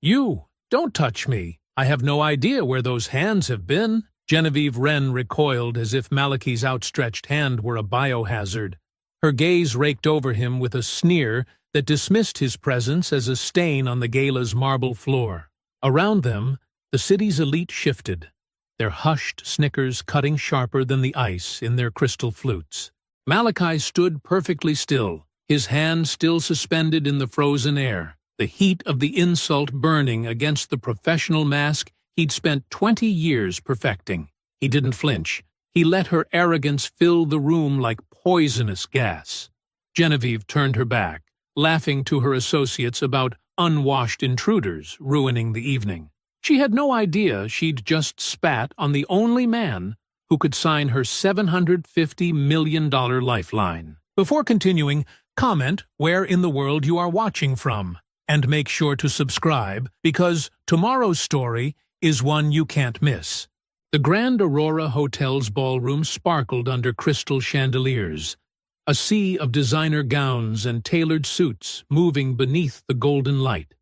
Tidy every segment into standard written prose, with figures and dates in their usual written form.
You! Don't touch me! I have no idea where those hands have been. Genevieve Wren recoiled as if Malachi's outstretched hand were a biohazard. Her gaze raked over him with a sneer that dismissed his presence as a stain on the gala's marble floor. Around them, the city's elite shifted, their hushed snickers cutting sharper than the ice in their crystal flutes. Malachi stood perfectly still, his hand still suspended in the frozen air, the heat of the insult burning against the professional mask he'd spent 20 years perfecting. He didn't flinch. He let her arrogance fill the room like poisonous gas. Genevieve turned her back, laughing to her associates about unwashed intruders ruining the evening. She had no idea she'd just spat on the only man who could sign her $750 million lifeline. Before continuing, comment where in the world you are watching from, and make sure to subscribe, because tomorrow's story is one you can't miss. The Grand Aurora Hotel's ballroom sparkled under crystal chandeliers, a sea of designer gowns and tailored suits moving beneath the golden light.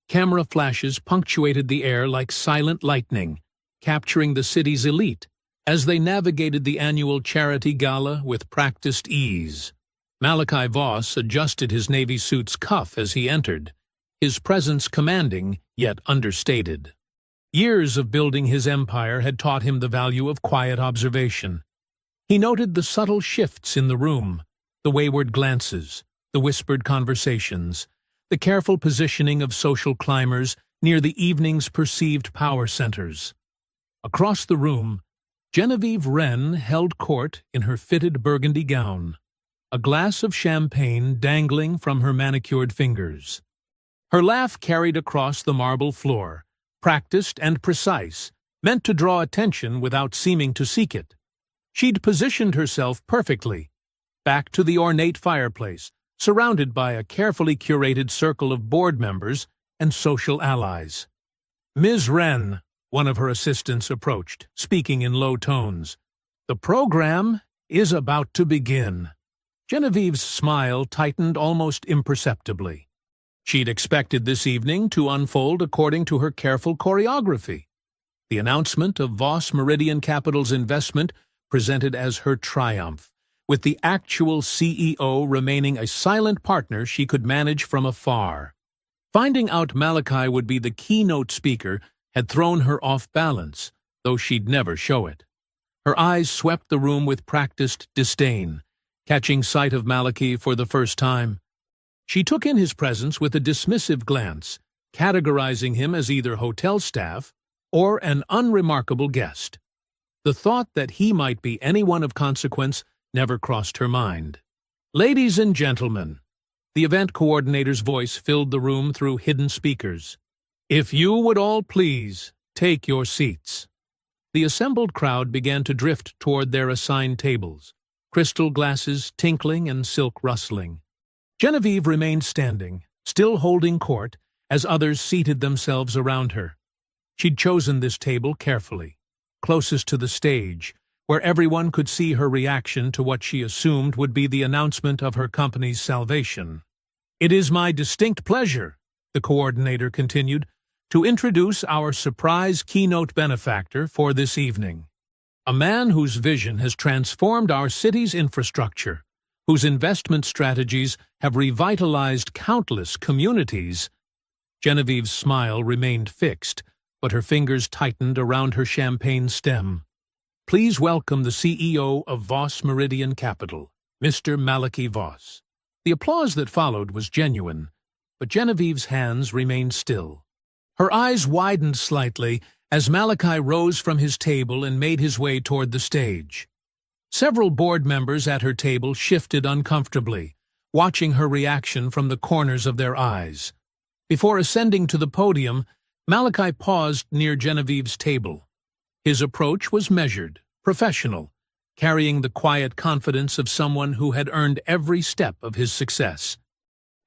Camera flashes punctuated the air like silent lightning, capturing the city's elite as they navigated the annual charity gala with practiced ease. Malachi Voss adjusted his navy suit's cuff as he entered, his presence commanding yet understated. Years of building his empire had taught him the value of quiet observation. He noted the subtle shifts in the room, the wayward glances, the whispered conversations, the careful positioning of social climbers near the evening's perceived power centers. Across the room, Genevieve Wren held court in her fitted burgundy gown, a glass of champagne dangling from her manicured fingers. Her laugh carried across the marble floor, practiced and precise, meant to draw attention without seeming to seek it. She'd positioned herself perfectly, back to the ornate fireplace, surrounded by a carefully curated circle of board members and social allies. "Ms. Wren," one of her assistants approached, speaking in low tones. "The program is about to begin." Genevieve's smile tightened almost imperceptibly. She'd expected this evening to unfold according to her careful choreography. The announcement of Voss Meridian Capital's investment presented as her triumph, with the actual CEO remaining a silent partner she could manage from afar. Finding out Malachi would be the keynote speaker had thrown her off balance, though she'd never show it. Her eyes swept the room with practiced disdain, catching sight of Malachi for the first time. She took in his presence with a dismissive glance, categorizing him as either hotel staff or an unremarkable guest. The thought that he might be anyone of consequence never crossed her mind. "Ladies and gentlemen," the event coordinator's voice filled the room through hidden speakers. "If you would all please take your seats." The assembled crowd began to drift toward their assigned tables, crystal glasses tinkling and silk rustling. Genevieve remained standing, still holding court, as others seated themselves around her. She'd chosen this table carefully, closest to the stage, where everyone could see her reaction to what she assumed would be the announcement of her company's salvation. "It is my distinct pleasure," the coordinator continued, "to introduce our surprise keynote benefactor for this evening. A man whose vision has transformed our city's infrastructure, whose investment strategies have revitalized countless communities." Genevieve's smile remained fixed, but her fingers tightened around her champagne stem. "Please welcome the CEO of Voss Meridian Capital, Mr. Malachi Voss." The applause that followed was genuine, but Genevieve's hands remained still. Her eyes widened slightly as Malachi rose from his table and made his way toward the stage. Several board members at her table shifted uncomfortably, watching her reaction from the corners of their eyes. Before ascending to the podium, Malachi paused near Genevieve's table. His approach was measured, professional, carrying the quiet confidence of someone who had earned every step of his success.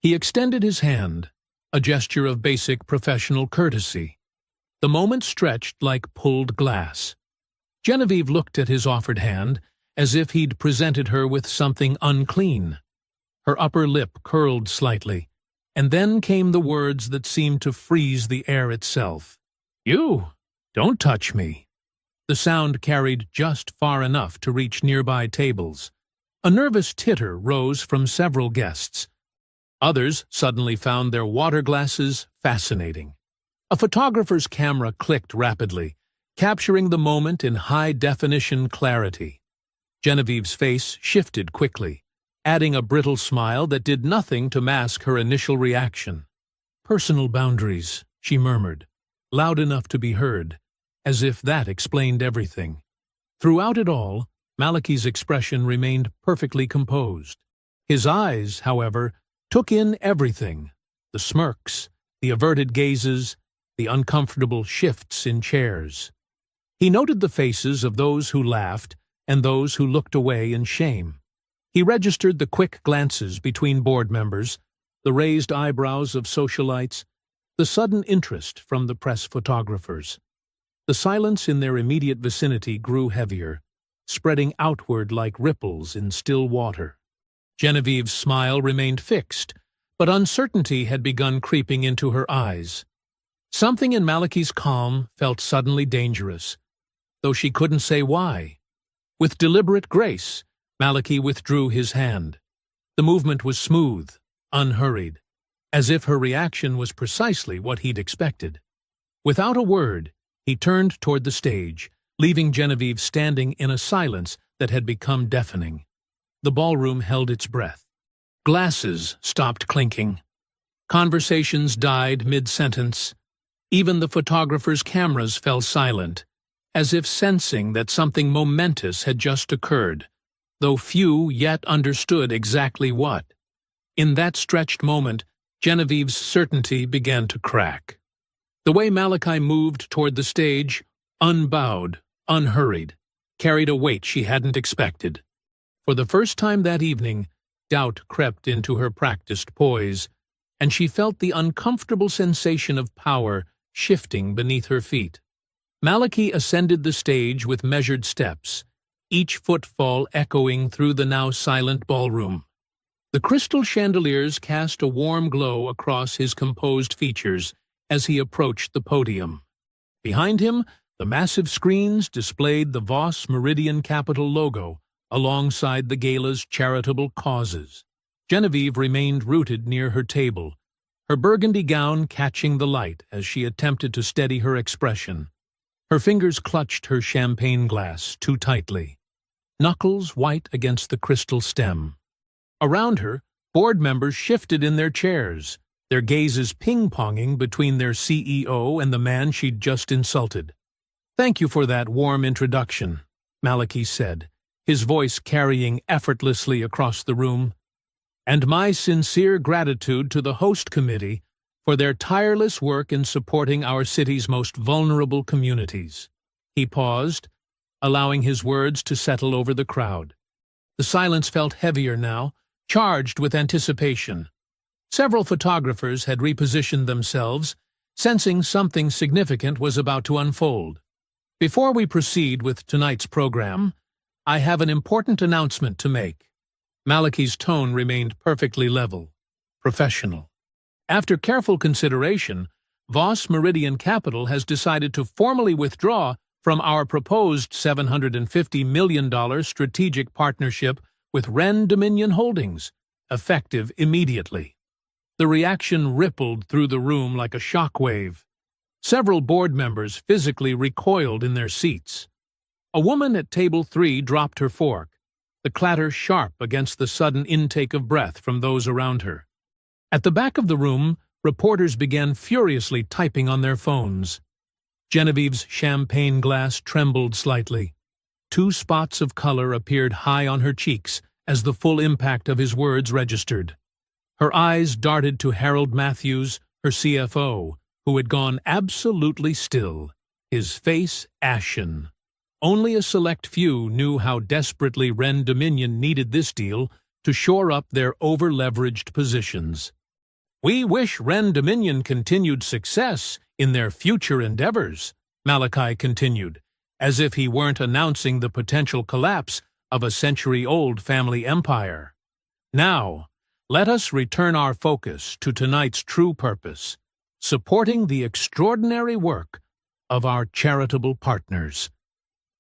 He extended his hand, a gesture of basic professional courtesy. The moment stretched like pulled glass. Genevieve looked at his offered hand, as if he'd presented her with something unclean. Her upper lip curled slightly, And then came the words that seemed to freeze the air itself. "You! Don't touch me!" The sound carried just far enough to reach nearby tables. A nervous titter rose from several guests. Others suddenly found their water glasses fascinating. A photographer's camera clicked rapidly, capturing the moment in high-definition clarity. Genevieve's face shifted quickly, adding a brittle smile that did nothing to mask her initial reaction. "Personal boundaries," she murmured, loud enough to be heard, as if that explained everything. Throughout it all, Malachi's expression remained perfectly composed. His eyes, however, took in everything: the smirks, the averted gazes, the uncomfortable shifts in chairs. He noted the faces of those who laughed and those who looked away in shame. He registered the quick glances between board members, the raised eyebrows of socialites, the sudden interest from the press photographers. The silence in their immediate vicinity grew heavier, spreading outward like ripples in still water. Genevieve's smile remained fixed, but uncertainty had begun creeping into her eyes. Something in Malachi's calm felt suddenly dangerous, though she couldn't say why. With deliberate grace, Malachi withdrew his hand. The movement was smooth, unhurried, as if her reaction was precisely what he'd expected. Without a word, he turned toward the stage, leaving Genevieve standing in a silence that had become deafening. The ballroom held its breath. Glasses stopped clinking. Conversations died mid-sentence. Even the photographers' cameras fell silent, as if sensing that something momentous had just occurred, though few yet understood exactly what. In that stretched moment, Genevieve's certainty began to crack. The way Malachi moved toward the stage, unbowed, unhurried, carried a weight she hadn't expected. For the first time that evening, doubt crept into her practiced poise, and she felt the uncomfortable sensation of power shifting beneath her feet. Malachi ascended the stage with measured steps, each footfall echoing through the now silent ballroom. The crystal chandeliers cast a warm glow across his composed features as he approached the podium. Behind him, the massive screens displayed the Voss Meridian Capital logo, alongside the gala's charitable causes. Genevieve remained rooted near her table, her burgundy gown catching the light as she attempted to steady her expression. Her fingers clutched her champagne glass too tightly, knuckles white against the crystal stem. Around her, board members shifted in their chairs, their gazes ping-ponging between their CEO and the man she'd just insulted. "Thank you for that warm introduction," Malachi said, his voice carrying effortlessly across the room. "And my sincere gratitude to the host committee for their tireless work in supporting our city's most vulnerable communities." He paused, allowing his words to settle over the crowd. The silence felt heavier now, charged with anticipation. Several photographers had repositioned themselves, sensing something significant was about to unfold. "Before we proceed with tonight's program, I have an important announcement to make." Malachi's tone remained perfectly level, professional. "After careful consideration, Voss Meridian Capital has decided to formally withdraw from our proposed $750 million strategic partnership with Ren Dominion Holdings, effective immediately." The reaction rippled through the room like a shockwave. Several board members physically recoiled in their seats. A woman at table 3 dropped her fork, the clatter sharp against the sudden intake of breath from those around her. At the back of the room, reporters began furiously typing on their phones. Genevieve's champagne glass trembled slightly. 2 spots of color appeared high on her cheeks as the full impact of his words registered. Her eyes darted to Harold Matthews, her CFO, who had gone absolutely still, his face ashen. Only a select few knew how desperately Ren Dominion needed this deal to shore up their over-leveraged positions. "We wish Ren Dominion continued success in their future endeavors," Malachi continued, as if he weren't announcing the potential collapse of a century-old family empire. "Now, Let us return our focus to tonight's true purpose, supporting the extraordinary work of our charitable partners.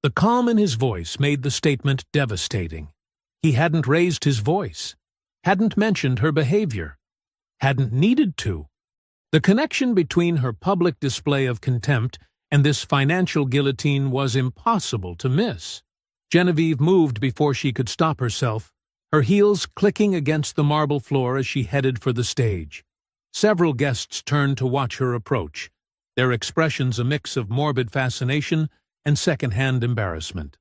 The calm in his voice made the statement devastating. He hadn't raised his voice, hadn't mentioned her behavior, hadn't needed to. The connection between her public display of contempt and this financial guillotine was impossible to miss. Genevieve moved before she could stop herself, her heels clicking against the marble floor as she headed for the stage. Several guests turned to watch her approach, their expressions a mix of morbid fascination and second-hand embarrassment.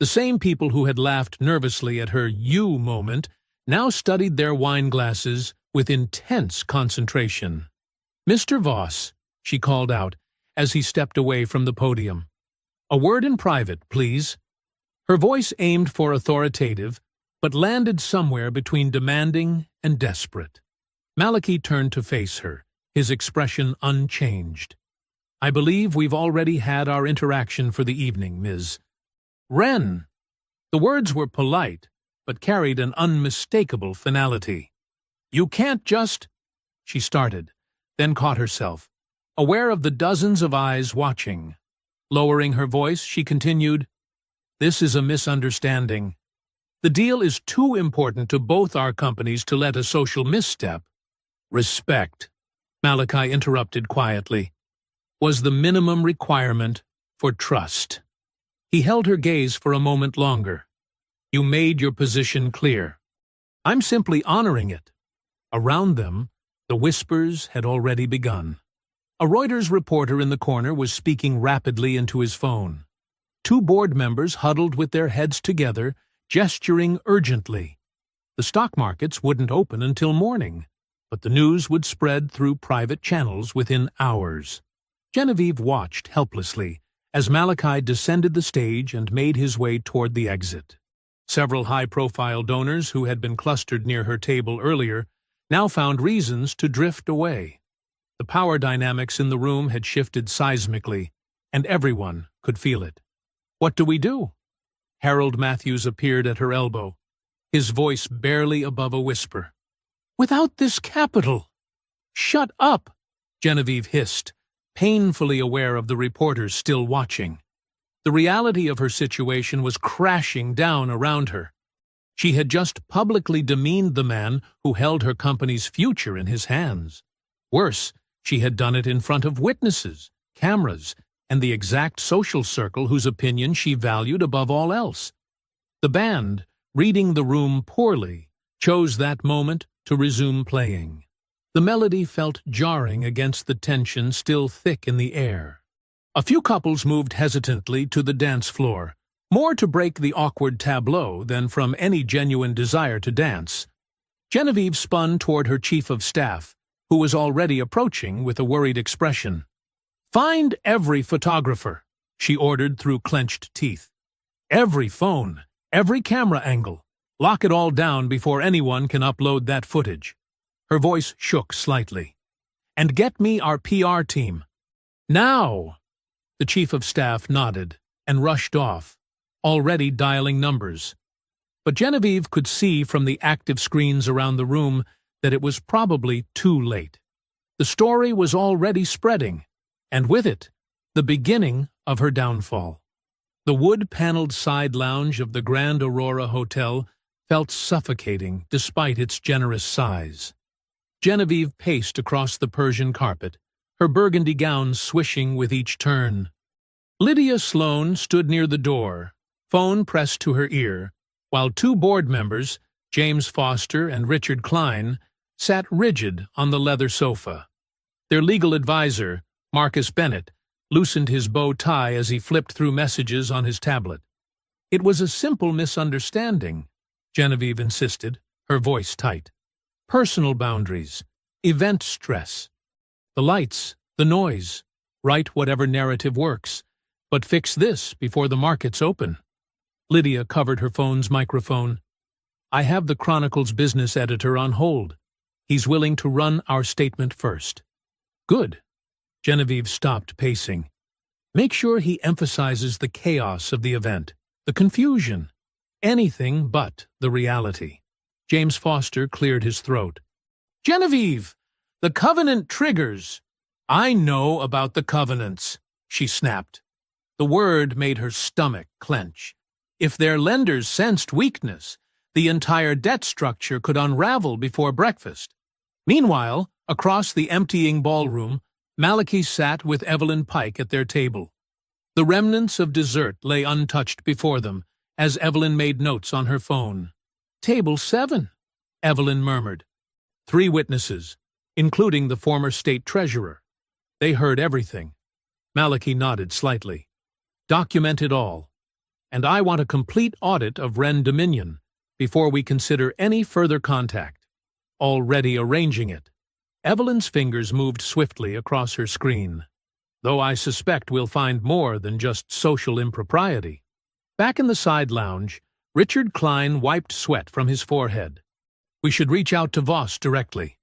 The same people who had laughed nervously at her "you" moment now studied their wine glasses with intense concentration. "Mr. Voss," she called out as he stepped away from the podium. "A word in private, please." Her voice aimed for authoritative, but landed somewhere between demanding and desperate. Malachi turned to face her, his expression unchanged. "I believe we've already had our interaction for the evening, Ms. Wren." The words were polite, but carried an unmistakable finality. "You can't just—" she started, then caught herself, aware of the dozens of eyes watching. Lowering her voice, she continued, "This is a misunderstanding. The deal is too important to both our companies to let a social misstep." "Respect," Malachi interrupted quietly, "was the minimum requirement for trust." He held her gaze for a moment longer. "You made your position clear. I'm simply honoring it." Around them, the whispers had already begun. A Reuters reporter in the corner was speaking rapidly into his phone. Two board members huddled with their heads together, gesturing urgently. The stock markets wouldn't open until morning, but the news would spread through private channels within hours. Genevieve watched helplessly as Malachi descended the stage and made his way toward the exit. Several high-profile donors who had been clustered near her table earlier now found reasons to drift away. The power dynamics in the room had shifted seismically, and everyone could feel it. "What do we do?" Harold Matthews appeared at her elbow, his voice barely above a whisper. "Without this capital—" "Shut up!" Genevieve hissed, painfully aware of the reporters still watching. The reality of her situation was crashing down around her. She had just publicly demeaned the man who held her company's future in his hands. Worse, she had done it in front of witnesses, cameras, and the exact social circle whose opinion she valued above all else. The band, reading the room poorly, chose that moment to resume playing. The melody felt jarring against the tension still thick in the air. A few couples moved hesitantly to the dance floor, more to break the awkward tableau than from any genuine desire to dance. Genevieve spun toward her chief of staff, who was already approaching with a worried expression. "Find every photographer," she ordered through clenched teeth. "Every phone, every camera angle. Lock it all down before anyone can upload that footage." Her voice shook slightly. "And get me our PR team. Now!" The chief of staff nodded and rushed off, already dialing numbers. But Genevieve could see from the active screens around the room that it was probably too late. The story was already spreading, and with it, the beginning of her downfall. The wood-paneled side lounge of the Grand Aurora Hotel felt suffocating despite its generous size. Genevieve paced across the Persian carpet, her burgundy gown swishing with each turn. Lydia Sloane stood near the door, phone pressed to her ear, while two board members, James Foster and Richard Klein, sat rigid on the leather sofa. Their legal advisor, Marcus Bennett, loosened his bow tie as he flipped through messages on his tablet. "It was a simple misunderstanding," Genevieve insisted, her voice tight. "Personal boundaries, event stress. The lights, the noise. Write whatever narrative works, but fix this before the markets open." Lydia covered her phone's microphone. "I have the Chronicle's business editor on hold. He's willing to run our statement first." "Good." Genevieve stopped pacing. "Make sure he emphasizes the chaos of the event, the confusion, anything but the reality." James Foster cleared his throat. "Genevieve, the covenant triggers." "I know about the covenants," she snapped. The word made her stomach clench. If their lenders sensed weakness, the entire debt structure could unravel before breakfast. Meanwhile, across the emptying ballroom, Malachi sat with Evelyn Pike at their table. The remnants of dessert lay untouched before them as Evelyn made notes on her phone. "Table 7, Evelyn murmured. 3 witnesses, including the former state treasurer. They heard everything. Malachi nodded slightly. "Document it all. And I want a complete audit of Wren Dominion before we consider any further contact. Already arranging it." Evelyn's fingers moved swiftly across her screen. "Though I suspect we'll find more than just social impropriety." Back in the side lounge, Richard Klein wiped sweat from his forehead. "We should reach out to Voss directly.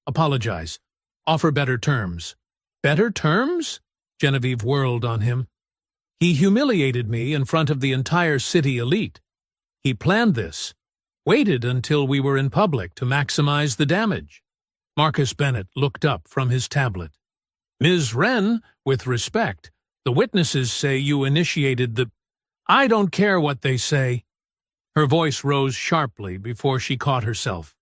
Apologize. Offer better terms." "Better terms?" Genevieve whirled on him. "He humiliated me in front of the entire city elite. He planned this, waited until we were in public to maximize the damage." Marcus Bennett looked up from his tablet. "Ms. Wren, with respect, the witnesses say you initiated the—" "I don't care what they say." Her voice rose sharply before she caught herself.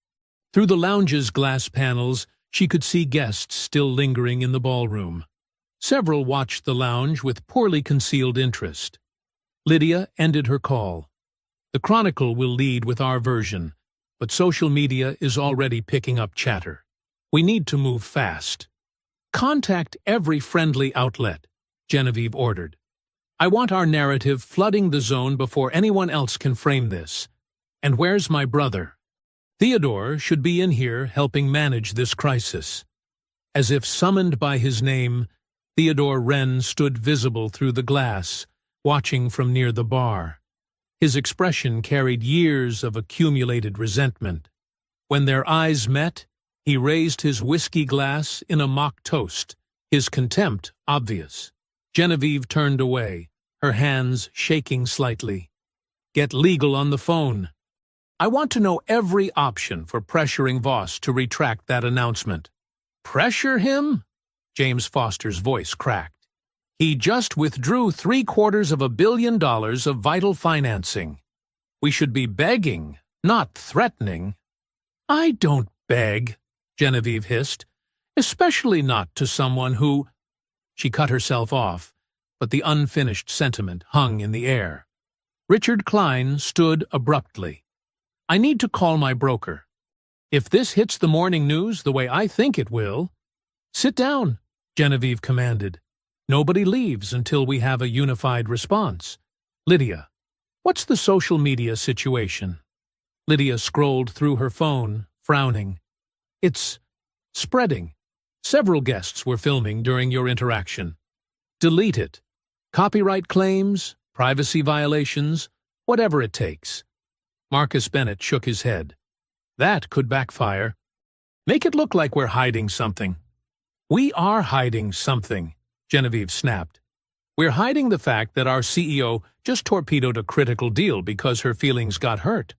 Through the lounge's glass panels, she could see guests still lingering in the ballroom. Several watched the lounge with poorly concealed interest. Lydia ended her call. "The Chronicle will lead with our version, but social media is already picking up chatter. We need to move fast." "Contact every friendly outlet," Genevieve ordered. "I want our narrative flooding the zone before anyone else can frame this. And where's my brother? Theodore should be in here helping manage this crisis." As if summoned by his name, Theodore Wren stood visible through the glass, watching from near the bar. His expression carried years of accumulated resentment. When their eyes met, he raised his whiskey glass in a mock toast, his contempt obvious. Genevieve turned away, her hands shaking slightly. "Get legal on the phone. I want to know every option for pressuring Voss to retract that announcement." "Pressure him?" James Foster's voice cracked. "He just withdrew $750 million of vital financing. We should be begging, not threatening." "I don't beg," Genevieve hissed, "especially not to someone who—" She cut herself off, but the unfinished sentiment hung in the air. Richard Klein stood abruptly. "I need to call my broker. If this hits the morning news the way I think it will—" "Sit down," Genevieve commanded. "Nobody leaves until we have a unified response. Lydia, what's the social media situation?" Lydia scrolled through her phone, frowning. "It's spreading. Several guests were filming during your interaction. Delete it. Copyright claims, privacy violations, whatever it takes." Marcus Bennett shook his head. "That could backfire. Make it look like we're hiding something." "We are hiding something," Genevieve snapped. "We're hiding the fact that our CEO just torpedoed a critical deal because her feelings got hurt."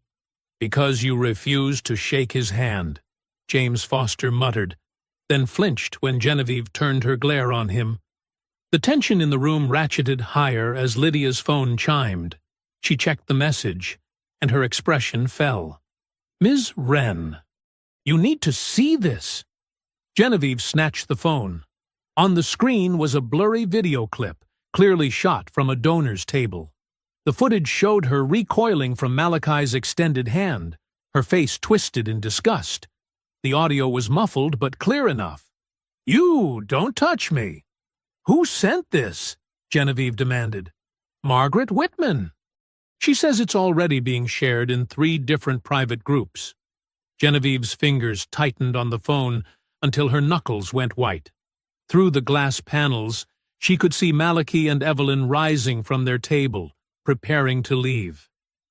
"Because you refused to shake his hand," James Foster muttered, then flinched when Genevieve turned her glare on him. The tension in the room ratcheted higher as Lydia's phone chimed. She checked the message, and her expression fell. "Ms. Wren, you need to see this." Genevieve snatched the phone. On the screen was a blurry video clip, clearly shot from a donor's table. The footage showed her recoiling from Malachi's extended hand, her face twisted in disgust. The audio was muffled but clear enough. "You don't touch me." "Who sent this?" Genevieve demanded. "Margaret Whitman. She says it's already being shared in 3 different private groups." Genevieve's fingers tightened on the phone until her knuckles went white. Through the glass panels, she could see Malachi and Evelyn rising from their table, preparing to leave.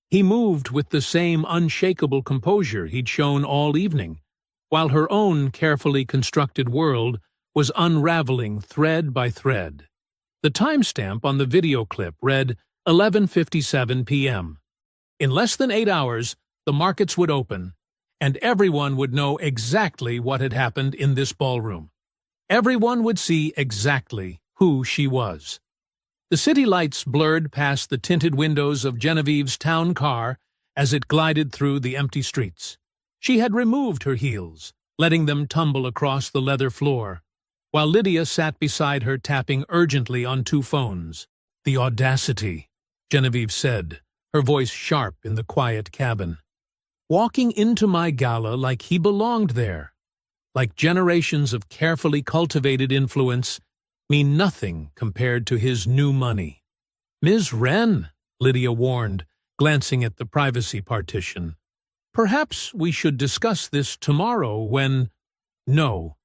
He moved with the same unshakable composure he'd shown all evening, while her own carefully constructed world was unraveling thread by thread. The timestamp on the video clip read 11:57 p.m. In less than 8 hours, the markets would open, and everyone would know exactly what had happened in this ballroom. Everyone would see exactly who she was. The city lights blurred past the tinted windows of Genevieve's town car as it glided through the empty streets. She had removed her heels, letting them tumble across the leather floor, while Lydia sat beside her tapping urgently on 2 phones. "The audacity," Genevieve said, her voice sharp in the quiet cabin. "Walking into my gala like he belonged there, like generations of carefully cultivated influence, mean nothing compared to his new money." "Ms. Wren," Lydia warned, glancing at the privacy partition. "Perhaps we should discuss this tomorrow when—" "No."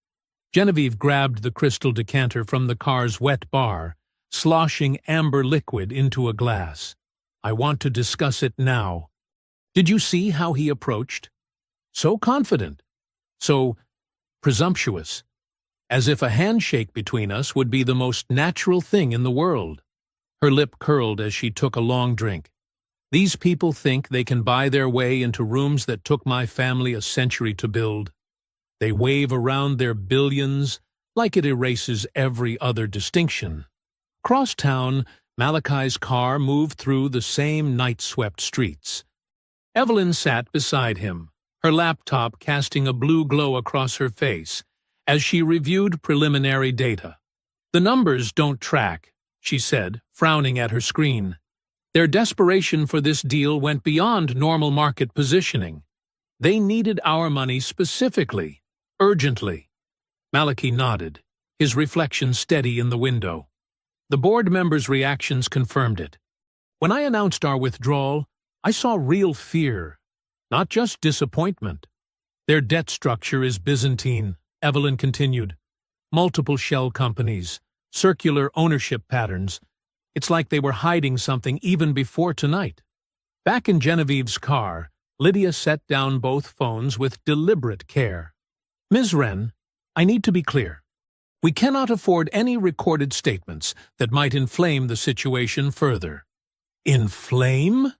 Genevieve grabbed the crystal decanter from the car's wet bar, sloshing amber liquid into a glass. "I want to discuss it now. Did you see how he approached? So confident, so presumptuous, as if a handshake between us would be the most natural thing in the world." Her lip curled as she took a long drink. "These people think they can buy their way into rooms that took my family a century to build. They wave around their billions like it erases every other distinction." Across town, Malachi's car moved through the same night-swept streets. Evelyn sat beside him, her laptop casting a blue glow across her face as she reviewed preliminary data. "The numbers don't track," she said, frowning at her screen. "Their desperation for this deal went beyond normal market positioning. They needed our money specifically, urgently." Malachi nodded, his reflection steady in the window. The board members' reactions confirmed it. "When I announced our withdrawal, I saw real fear, not just disappointment. Their debt structure is Byzantine," Evelyn continued. "Multiple shell companies, circular ownership patterns. It's like they were hiding something even before tonight." Back in Genevieve's car, Lydia set down both phones with deliberate care. "Ms. Wren, I need to be clear. We cannot afford any recorded statements that might inflame the situation further." "Inflame?"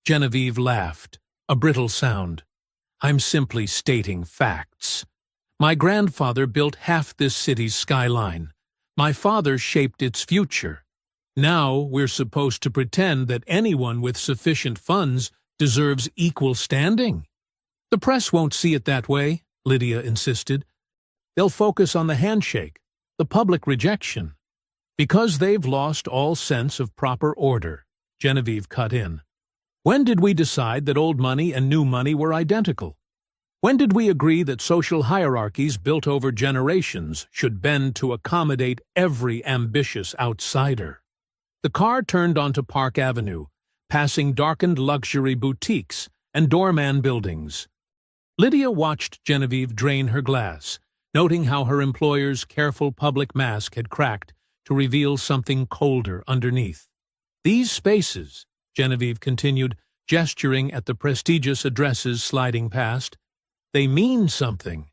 Genevieve laughed, a brittle sound. "I'm simply stating facts. My grandfather built half this city's skyline. My father shaped its future. Now we're supposed to pretend that anyone with sufficient funds deserves equal standing." "The press won't see it that way," Lydia insisted. "They'll focus on the handshake, the public rejection." "Because they've lost all sense of proper order," Genevieve cut in. "When did we decide that old money and new money were identical? When did we agree that social hierarchies built over generations should bend to accommodate every ambitious outsider?" The car turned onto Park Avenue, passing darkened luxury boutiques and doorman buildings. Lydia watched Genevieve drain her glass, noting how her employer's careful public mask had cracked to reveal something colder underneath. "These spaces," Genevieve continued, gesturing at the prestigious addresses sliding past, "they mean something.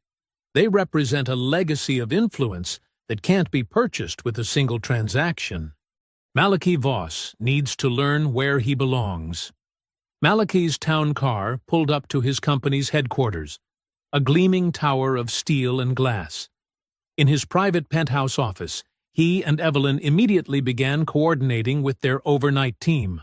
They represent a legacy of influence that can't be purchased with a single transaction. Malachi Voss needs to learn where he belongs." Malachi's town car pulled up to his company's headquarters, a gleaming tower of steel and glass. In his private penthouse office, he and Evelyn immediately began coordinating with their overnight team.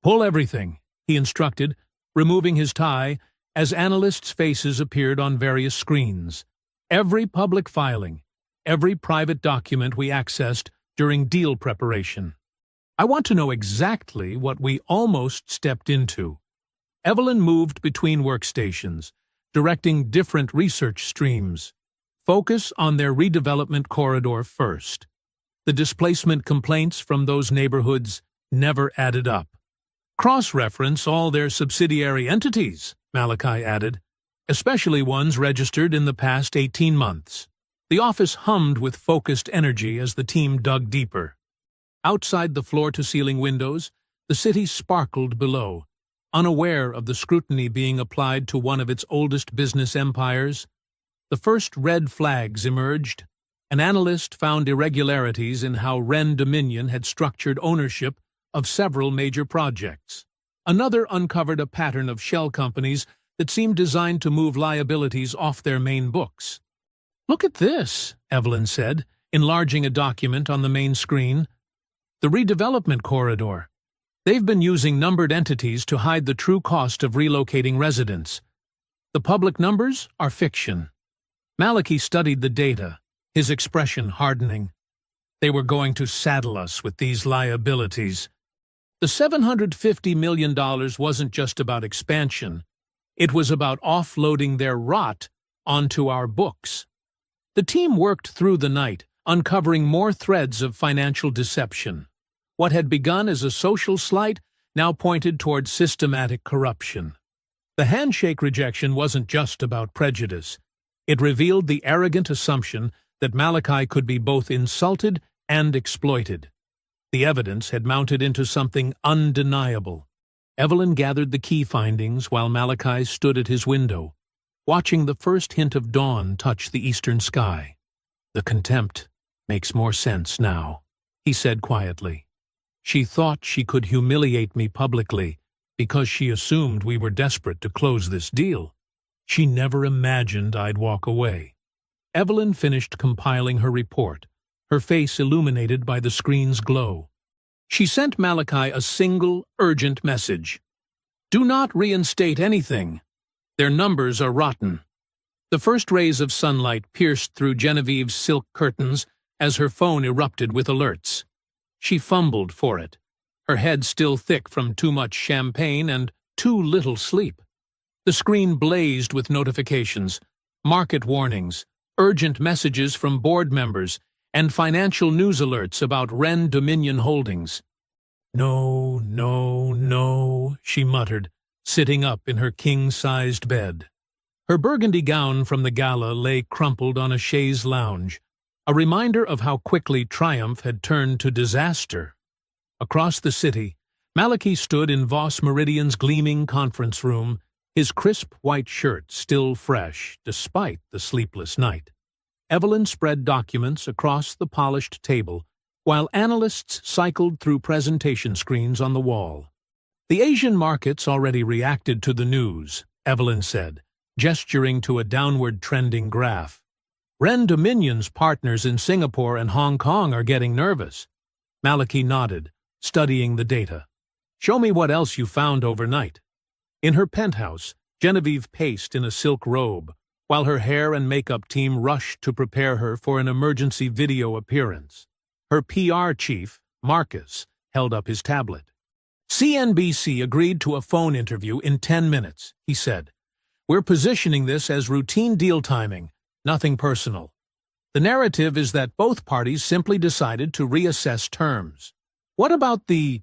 "Pull everything," he instructed, removing his tie as analysts' faces appeared on various screens. "Every public filing, every private document we accessed during deal preparation. I want to know exactly what we almost stepped into." Evelyn moved between workstations, directing different research streams. "Focus on their redevelopment corridor first. The displacement complaints from those neighborhoods never added up. Cross-reference all their subsidiary entities," Malachi added, "especially ones registered in the past 18 months. The office hummed with focused energy as the team dug deeper. Outside the floor-to-ceiling windows, the city sparkled below, unaware of the scrutiny being applied to one of its oldest business empires. The first red flags emerged. An analyst found irregularities in how Wren Dominion had structured ownership of several major projects. Another uncovered a pattern of shell companies that seemed designed to move liabilities off their main books. "Look at this," Evelyn said, enlarging a document on the main screen. "The redevelopment corridor. They've been using numbered entities to hide the true cost of relocating residents. The public numbers are fiction." Malachi studied the data, his expression hardening. They were going to saddle us with these liabilities. The $750 million wasn't just about expansion. It was about offloading their rot onto our books. The team worked through the night, uncovering more threads of financial deception. What had begun as a social slight now pointed toward systematic corruption. The handshake rejection wasn't just about prejudice. It revealed the arrogant assumption that Malachi could be both insulted and exploited. The evidence had mounted into something undeniable. Evelyn gathered the key findings while Malachi stood at his window, watching the first hint of dawn touch the eastern sky. "The contempt makes more sense now," he said quietly. "She thought she could humiliate me publicly because she assumed we were desperate to close this deal. She never imagined I'd walk away." Evelyn finished compiling her report, her face illuminated by the screen's glow. She sent Malachi a single, urgent message. "Do not reinstate anything. Their numbers are rotten." The first rays of sunlight pierced through Genevieve's silk curtains as her phone erupted with alerts. She fumbled for it, her head still thick from too much champagne and too little sleep. The screen blazed with notifications, market warnings, urgent messages from board members, and financial news alerts about Wren Dominion Holdings. "No, no, no," she muttered, sitting up in her king-sized bed. Her burgundy gown from the gala lay crumpled on a chaise lounge, a reminder of how quickly triumph had turned to disaster. Across the city, Malachi stood in Voss Meridian's gleaming conference room, his crisp white shirt still fresh despite the sleepless night. Evelyn spread documents across the polished table, while analysts cycled through presentation screens on the wall. "The Asian markets already reacted to the news," Evelyn said, gesturing to a downward trending graph. "Wren Dominion's partners in Singapore and Hong Kong are getting nervous." Malachi nodded, studying the data. "Show me what else you found overnight." In her penthouse, Genevieve paced in a silk robe, while her hair and makeup team rushed to prepare her for an emergency video appearance. Her PR chief, Marcus, held up his tablet. "CNBC agreed to a phone interview in 10 minutes, he said. "We're positioning this as routine deal timing, nothing personal. The narrative is that both parties simply decided to reassess terms." "What about the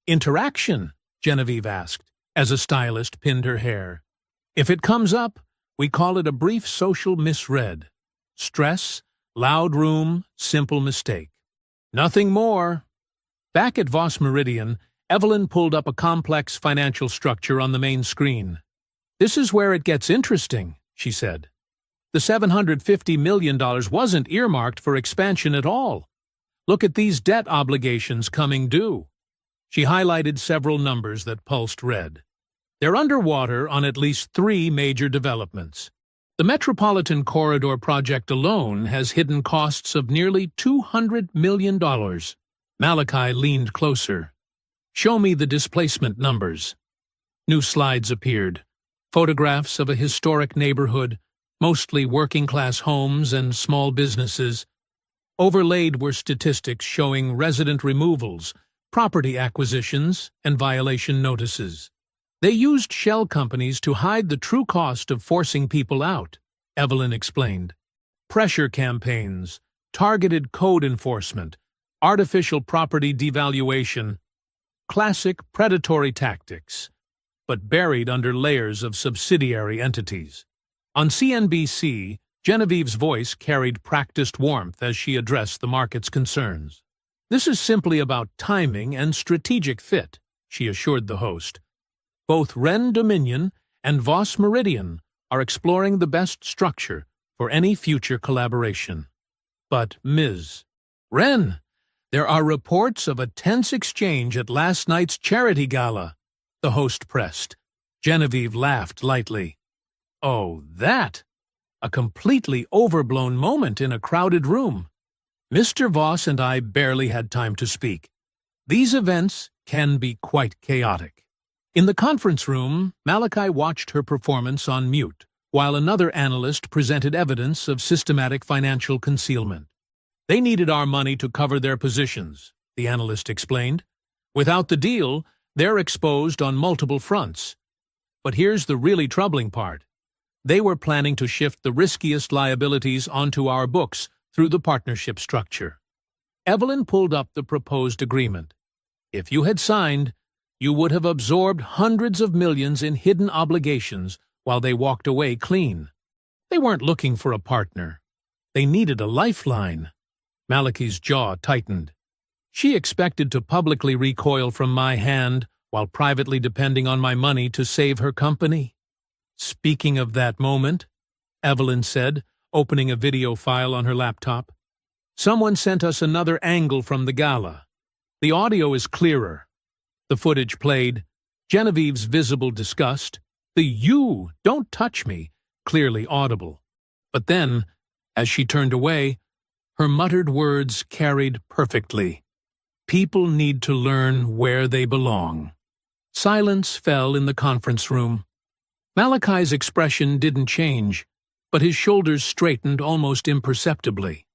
interaction?" Genevieve asked, as a stylist pinned her hair. "If it comes up, we call it a brief social misread. Stress, loud room, simple mistake. Nothing more." Back at Voss Meridian, Evelyn pulled up a complex financial structure on the main screen. "This is where it gets interesting," she said. "The $750 million wasn't earmarked for expansion at all. Look at these debt obligations coming due." She highlighted several numbers that pulsed red. They're underwater on at least 3 major developments. The Metropolitan Corridor project alone has hidden costs of nearly $200 million. Malachi leaned closer. "Show me the displacement numbers." New slides appeared. Photographs of a historic neighborhood, mostly working-class homes and small businesses. Overlaid were statistics showing resident removals, property acquisitions, and violation notices. They used shell companies to hide the true cost of forcing people out, Evelyn explained. Pressure campaigns, targeted code enforcement, artificial property devaluation. Classic predatory tactics, but buried under layers of subsidiary entities. On CNBC, Genevieve's voice carried practiced warmth as she addressed the market's concerns. "This is simply about timing and strategic fit," she assured the host. "Both Wren Dominion and Voss Meridian are exploring the best structure for any future collaboration. But, Ms. Wren, there are reports of a tense exchange at last night's charity gala," the host pressed. Genevieve laughed lightly. Oh, that! A completely overblown moment in a crowded room. Mr. Voss and I barely had time to speak. These events can be quite chaotic. In the conference room, Malachi watched her performance on mute, while another analyst presented evidence of systematic financial concealment. They needed our money to cover their positions, the analyst explained. Without the deal, they're exposed on multiple fronts. But here's the really troubling part. They were planning to shift the riskiest liabilities onto our books through the partnership structure. Evelyn pulled up the proposed agreement. If you had signed, you would have absorbed hundreds of millions in hidden obligations while they walked away clean. They weren't looking for a partner. They needed a lifeline. Malachi's jaw tightened. She expected to publicly recoil from my hand while privately depending on my money to save her company. Speaking of that moment, Evelyn said, opening a video file on her laptop, someone sent us another angle from the gala. The audio is clearer. The footage played, Genevieve's visible disgust, the "you, don't touch me," clearly audible. But then, as she turned away, her muttered words carried perfectly. People need to learn where they belong. Silence fell in the conference room. Malachi's expression didn't change, but his shoulders straightened almost imperceptibly.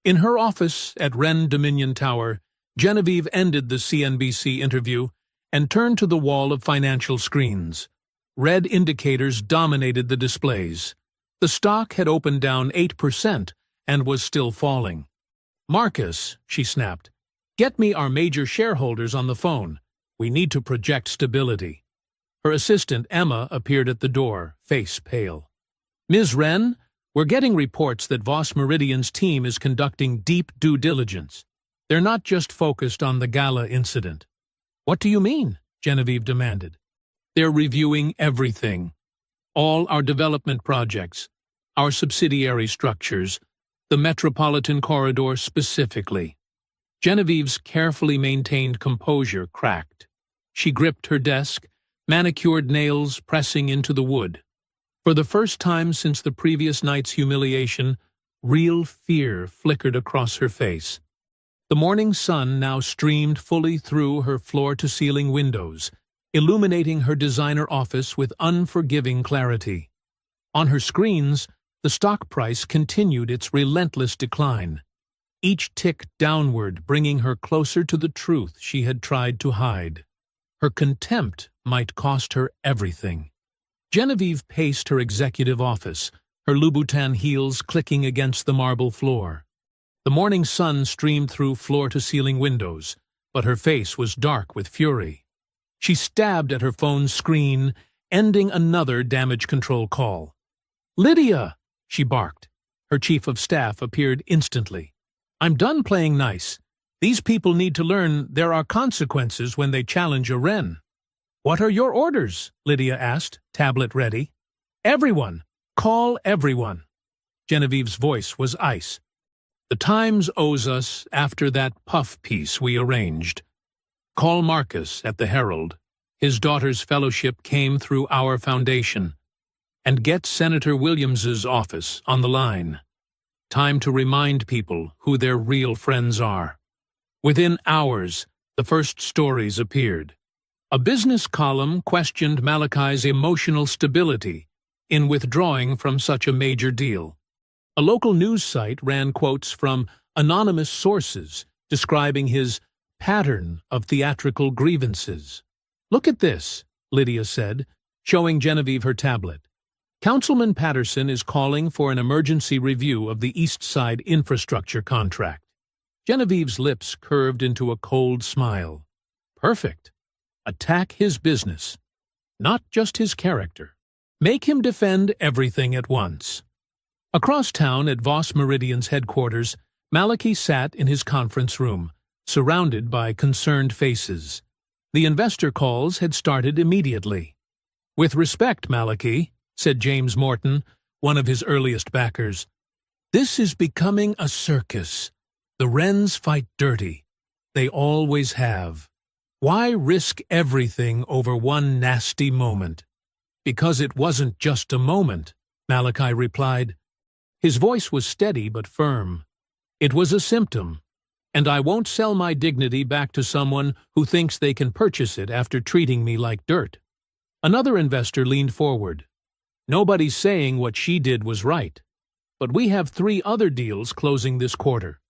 In her office at Wren Dominion Tower, Genevieve ended the CNBC interview and turned to the wall of financial screens. Red indicators dominated the displays. The stock had opened down 8% and was still falling. "Marcus," she snapped, "get me our major shareholders on the phone. We need to project stability." Her assistant, Emma, appeared at the door, face pale. "Ms. Wren, we're getting reports that Voss Meridian's team is conducting deep due diligence. They're not just focused on the gala incident." "What do you mean?" Genevieve demanded. "They're reviewing everything. All our development projects, our subsidiary structures, the Metropolitan Corridor specifically." Genevieve's carefully maintained composure cracked. She gripped her desk, manicured nails pressing into the wood. For the first time since the previous night's humiliation, real fear flickered across her face. The morning sun now streamed fully through her floor-to-ceiling windows, illuminating her designer office with unforgiving clarity. On her screens, the stock price continued its relentless decline, each tick downward bringing her closer to the truth she had tried to hide. Her contempt might cost her everything. Genevieve paced her executive office, her Louboutin heels clicking against the marble floor. The morning sun streamed through floor-to-ceiling windows, but her face was dark with fury. She stabbed at her phone's screen, ending another damage control call. "Lydia!" she barked. Her chief of staff appeared instantly. "I'm done playing nice. These people need to learn there are consequences when they challenge a Wren." "What are your orders?" Lydia asked, tablet ready. "Everyone! Call everyone!" Genevieve's voice was ice. "The Times owes us after that puff piece we arranged. Call Marcus at the Herald. His daughter's fellowship came through our foundation. And get Senator Williams's office on the line. Time to remind people who their real friends are." Within hours, the first stories appeared. A business column questioned Malachi's emotional stability in withdrawing from such a major deal. A local news site ran quotes from anonymous sources describing his pattern of theatrical grievances. "Look at this," Lydia said, showing Genevieve her tablet. "Councilman Patterson is calling for an emergency review of the East Side infrastructure contract." Genevieve's lips curved into a cold smile. Perfect. Attack his business, not just his character. Make him defend everything at once. Across town at Voss Meridian's headquarters, Malachi sat in his conference room, surrounded by concerned faces. The investor calls had started immediately. "With respect, Malachi," said James Morton, one of his earliest backers, "this is becoming a circus. The Wrens fight dirty. They always have. Why risk everything over one nasty moment? Because it wasn't just a moment, Malachi replied. His voice was steady but firm. It was a symptom, and I won't sell my dignity back to someone who thinks they can purchase it after treating me like dirt. Another investor leaned forward. Nobody's saying what she did was right, but we have 3 other deals closing this quarter.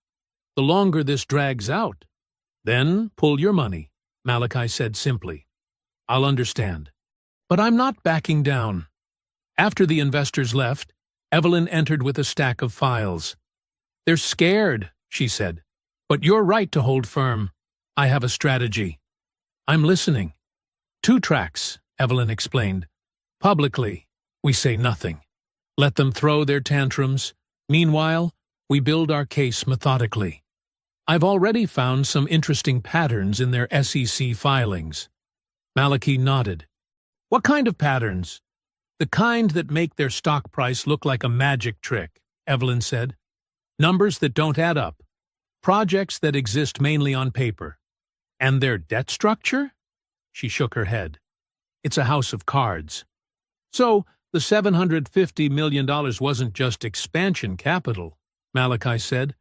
The longer this drags out, then pull your money, Malachi said simply. I'll understand. But I'm not backing down. After the investors left, Evelyn entered with a stack of files. They're scared, she said. But you're right to hold firm. I have a strategy. I'm listening. 2 tracks, Evelyn explained. Publicly, we say nothing. Let them throw their tantrums. Meanwhile, we build our case methodically. I've already found some interesting patterns in their SEC filings. Malachi nodded. What kind of patterns? The kind that make their stock price look like a magic trick, Evelyn said. Numbers that don't add up. Projects that exist mainly on paper. And their debt structure? She shook her head. It's a house of cards. So, the $750 million wasn't just expansion capital, Malachi said.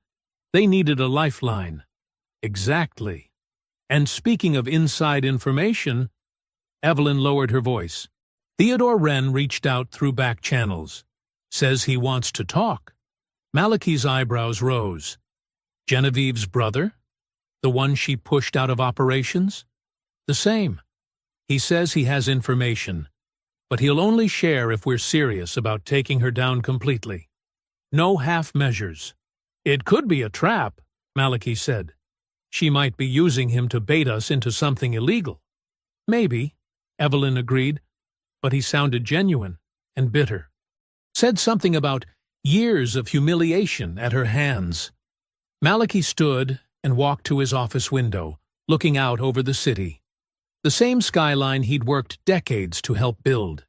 They needed a lifeline. Exactly. And speaking of inside information, Evelyn lowered her voice. Theodore Wren reached out through back channels. Says he wants to talk. Malachi's eyebrows rose. Genevieve's brother? The one she pushed out of operations? The same. He says he has information, but he'll only share if we're serious about taking her down completely. No half measures. It could be a trap, Malachi said. She might be using him to bait us into something illegal. Maybe, Evelyn agreed, but he sounded genuine and bitter. Said something about years of humiliation at her hands. Malachi stood and walked to his office window, looking out over the city. The same skyline he'd worked decades to help build.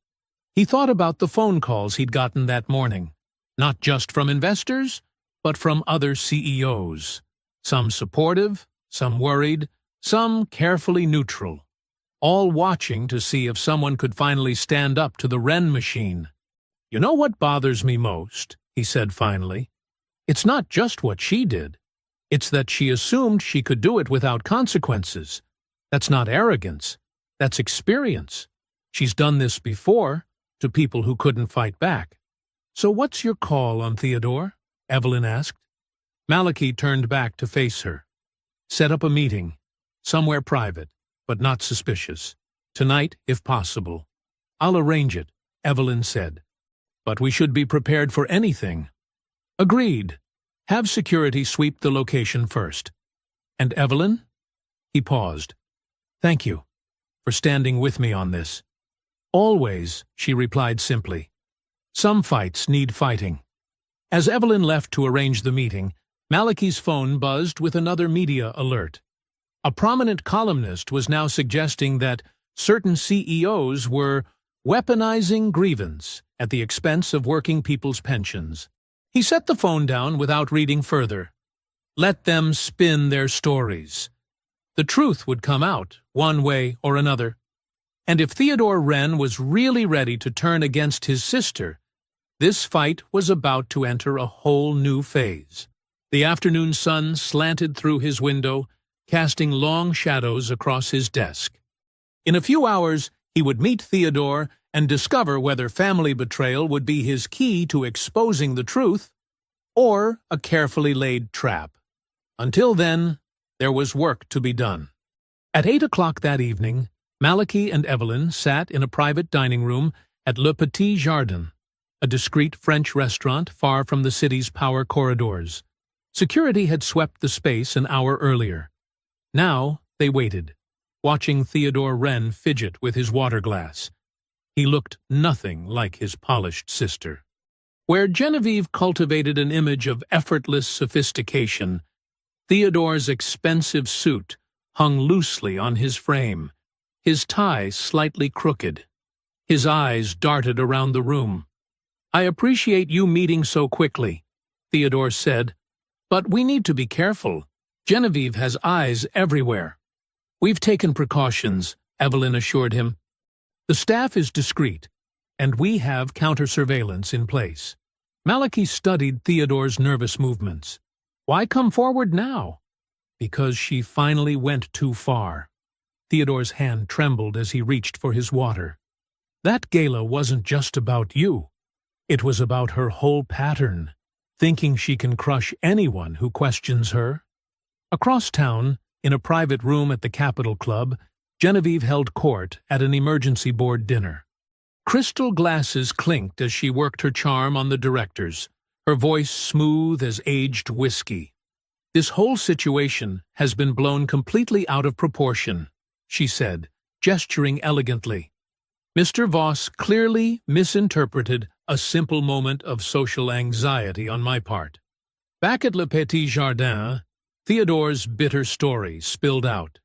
He thought about the phone calls he'd gotten that morning, not just from investors, but from other CEOs. Some supportive, some worried, some carefully neutral. All watching to see if someone could finally stand up to the Wren machine. You know what bothers me most, he said finally. It's not just what she did. It's that she assumed she could do it without consequences. That's not arrogance. That's experience. She's done this before, to people who couldn't fight back. So what's your call on Theodore? Evelyn asked. Malachi turned back to face her. Set up a meeting. Somewhere private, but not suspicious. Tonight, if possible. I'll arrange it, Evelyn said. But we should be prepared for anything. Agreed. Have security sweep the location first. And Evelyn? He paused. Thank you for standing with me on this. Always, she replied simply. Some fights need fighting. As Evelyn left to arrange the meeting, Malachi's phone buzzed with another media alert. A prominent columnist was now suggesting that certain CEOs were weaponizing grievance at the expense of working people's pensions. He set the phone down without reading further. Let them spin their stories. The truth would come out, one way or another. And if Theodore Wren was really ready to turn against his sister, this fight was about to enter a whole new phase. The afternoon sun slanted through his window, casting long shadows across his desk. In a few hours, he would meet Theodore and discover whether family betrayal would be his key to exposing the truth or a carefully laid trap. Until then, there was work to be done. At 8 o'clock that evening, Malachi and Evelyn sat in a private dining room at Le Petit Jardin, a discreet French restaurant far from the city's power corridors. Security had swept the space an hour earlier. Now they waited, watching Theodore Wren fidget with his water glass. He looked nothing like his polished sister. Where Genevieve cultivated an image of effortless sophistication, Theodore's expensive suit hung loosely on his frame, his tie slightly crooked. His eyes darted around the room. I appreciate you meeting so quickly, Theodore said, but we need to be careful. Genevieve has eyes everywhere. We've taken precautions, Evelyn assured him. The staff is discreet, and we have counter-surveillance in place. Malachi studied Theodore's nervous movements. Why come forward now? Because she finally went too far. Theodore's hand trembled as he reached for his water. That gala wasn't just about you. It was about her whole pattern, thinking she can crush anyone who questions her. Across town, in a private room at the Capitol Club, Genevieve held court at an emergency board dinner. Crystal glasses clinked as she worked her charm on the directors, her voice smooth as aged whiskey. "This whole situation has been blown completely out of proportion," she said, gesturing elegantly. Mr. Voss clearly misinterpreted a simple moment of social anxiety on my part. Back at Le Petit Jardin, Theodore's bitter story spilled out.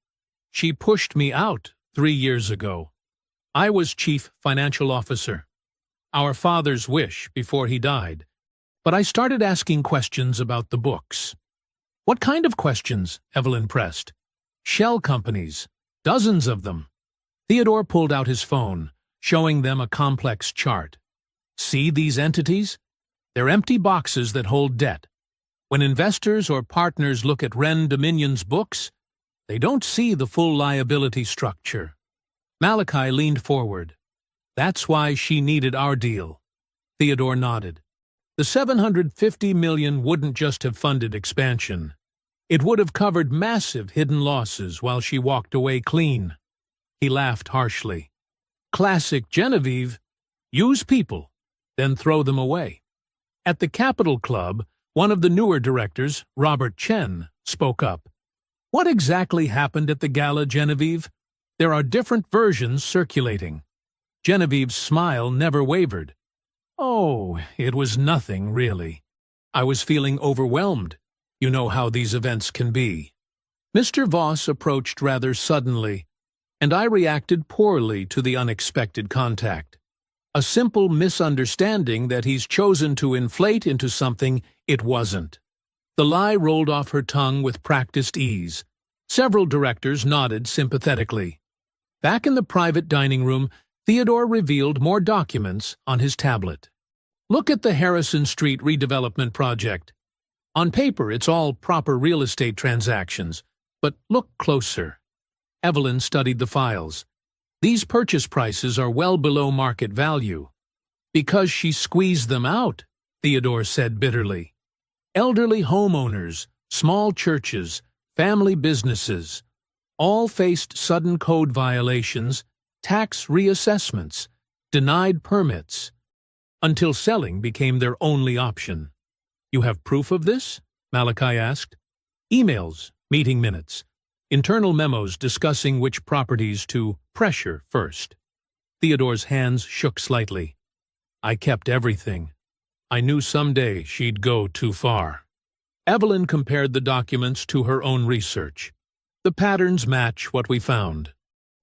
"She pushed me out 3 years ago. I was chief financial officer. Our father's wish before he died. But I started asking questions about the books." "What kind of questions?" Evelyn pressed. "Shell companies. Dozens of them." Theodore pulled out his phone, showing them a complex chart. "See these entities? They're empty boxes that hold debt. When investors or partners look at Wren Dominion's books, they don't see the full liability structure." Malachi leaned forward. "That's why she needed our deal." Theodore nodded. "The $750 million wouldn't just have funded expansion. It would have covered massive hidden losses while she walked away clean." He laughed harshly. "Classic Genevieve. Use people, then throw them away." At the Capitol Club, one of the newer directors, Robert Chen, spoke up. "What exactly happened at the gala, Genevieve? There are different versions circulating." Genevieve's smile never wavered. "Oh, it was nothing, really. I was feeling overwhelmed. You know how these events can be." Mr. Voss approached rather suddenly, and I reacted poorly to the unexpected contact. A simple misunderstanding that he's chosen to inflate into something it wasn't. The lie rolled off her tongue with practiced ease. Several directors nodded sympathetically. Back in the private dining room, Theodore revealed more documents on his tablet. "Look at the Harrison Street redevelopment project. On paper, it's all proper real estate transactions, but look closer." Evelyn studied the files. "These purchase prices are well below market value." "Because she squeezed them out," Theodore said bitterly. "Elderly homeowners, small churches, family businesses, all faced sudden code violations, tax reassessments, denied permits, until selling became their only option." "You have proof of this?" Malachi asked. "Emails, meeting minutes, internal memos discussing which properties to pressure first." Theodore's hands shook slightly. "I kept everything. I knew someday she'd go too far." Evelyn compared the documents to her own research. "The patterns match what we found.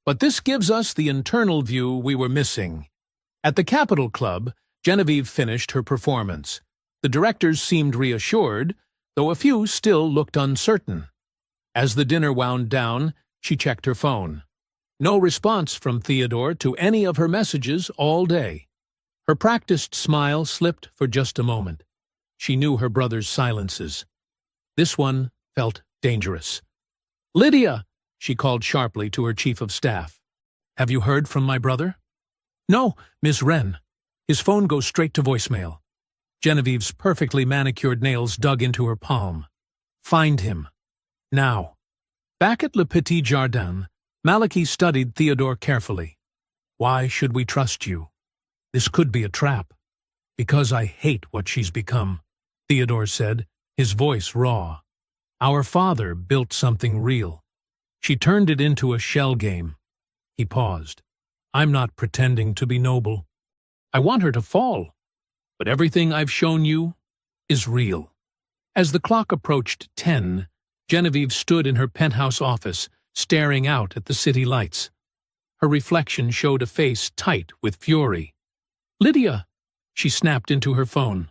But this gives us the internal view we were missing." At the Capitol Club, Genevieve finished her performance. The directors seemed reassured, though a few still looked uncertain. As the dinner wound down, she checked her phone. No response from Theodore to any of her messages all day. Her practiced smile slipped for just a moment. She knew her brother's silences. This one felt dangerous. "Lydia!" she called sharply to her chief of staff. "Have you heard from my brother?" "No, Miss Wren. His phone goes straight to voicemail." Genevieve's perfectly manicured nails dug into her palm. "Find him. Now." Back at Le Petit Jardin, Malachi studied Theodore carefully. "Why should we trust you? This could be a trap." "Because I hate what she's become," Theodore said, his voice raw. "Our father built something real. She turned it into a shell game." He paused. "I'm not pretending to be noble. I want her to fall. But everything I've shown you is real." As the clock approached 10, Genevieve stood in her penthouse office, staring out at the city lights. Her reflection showed a face tight with fury. "Lydia!" she snapped into her phone.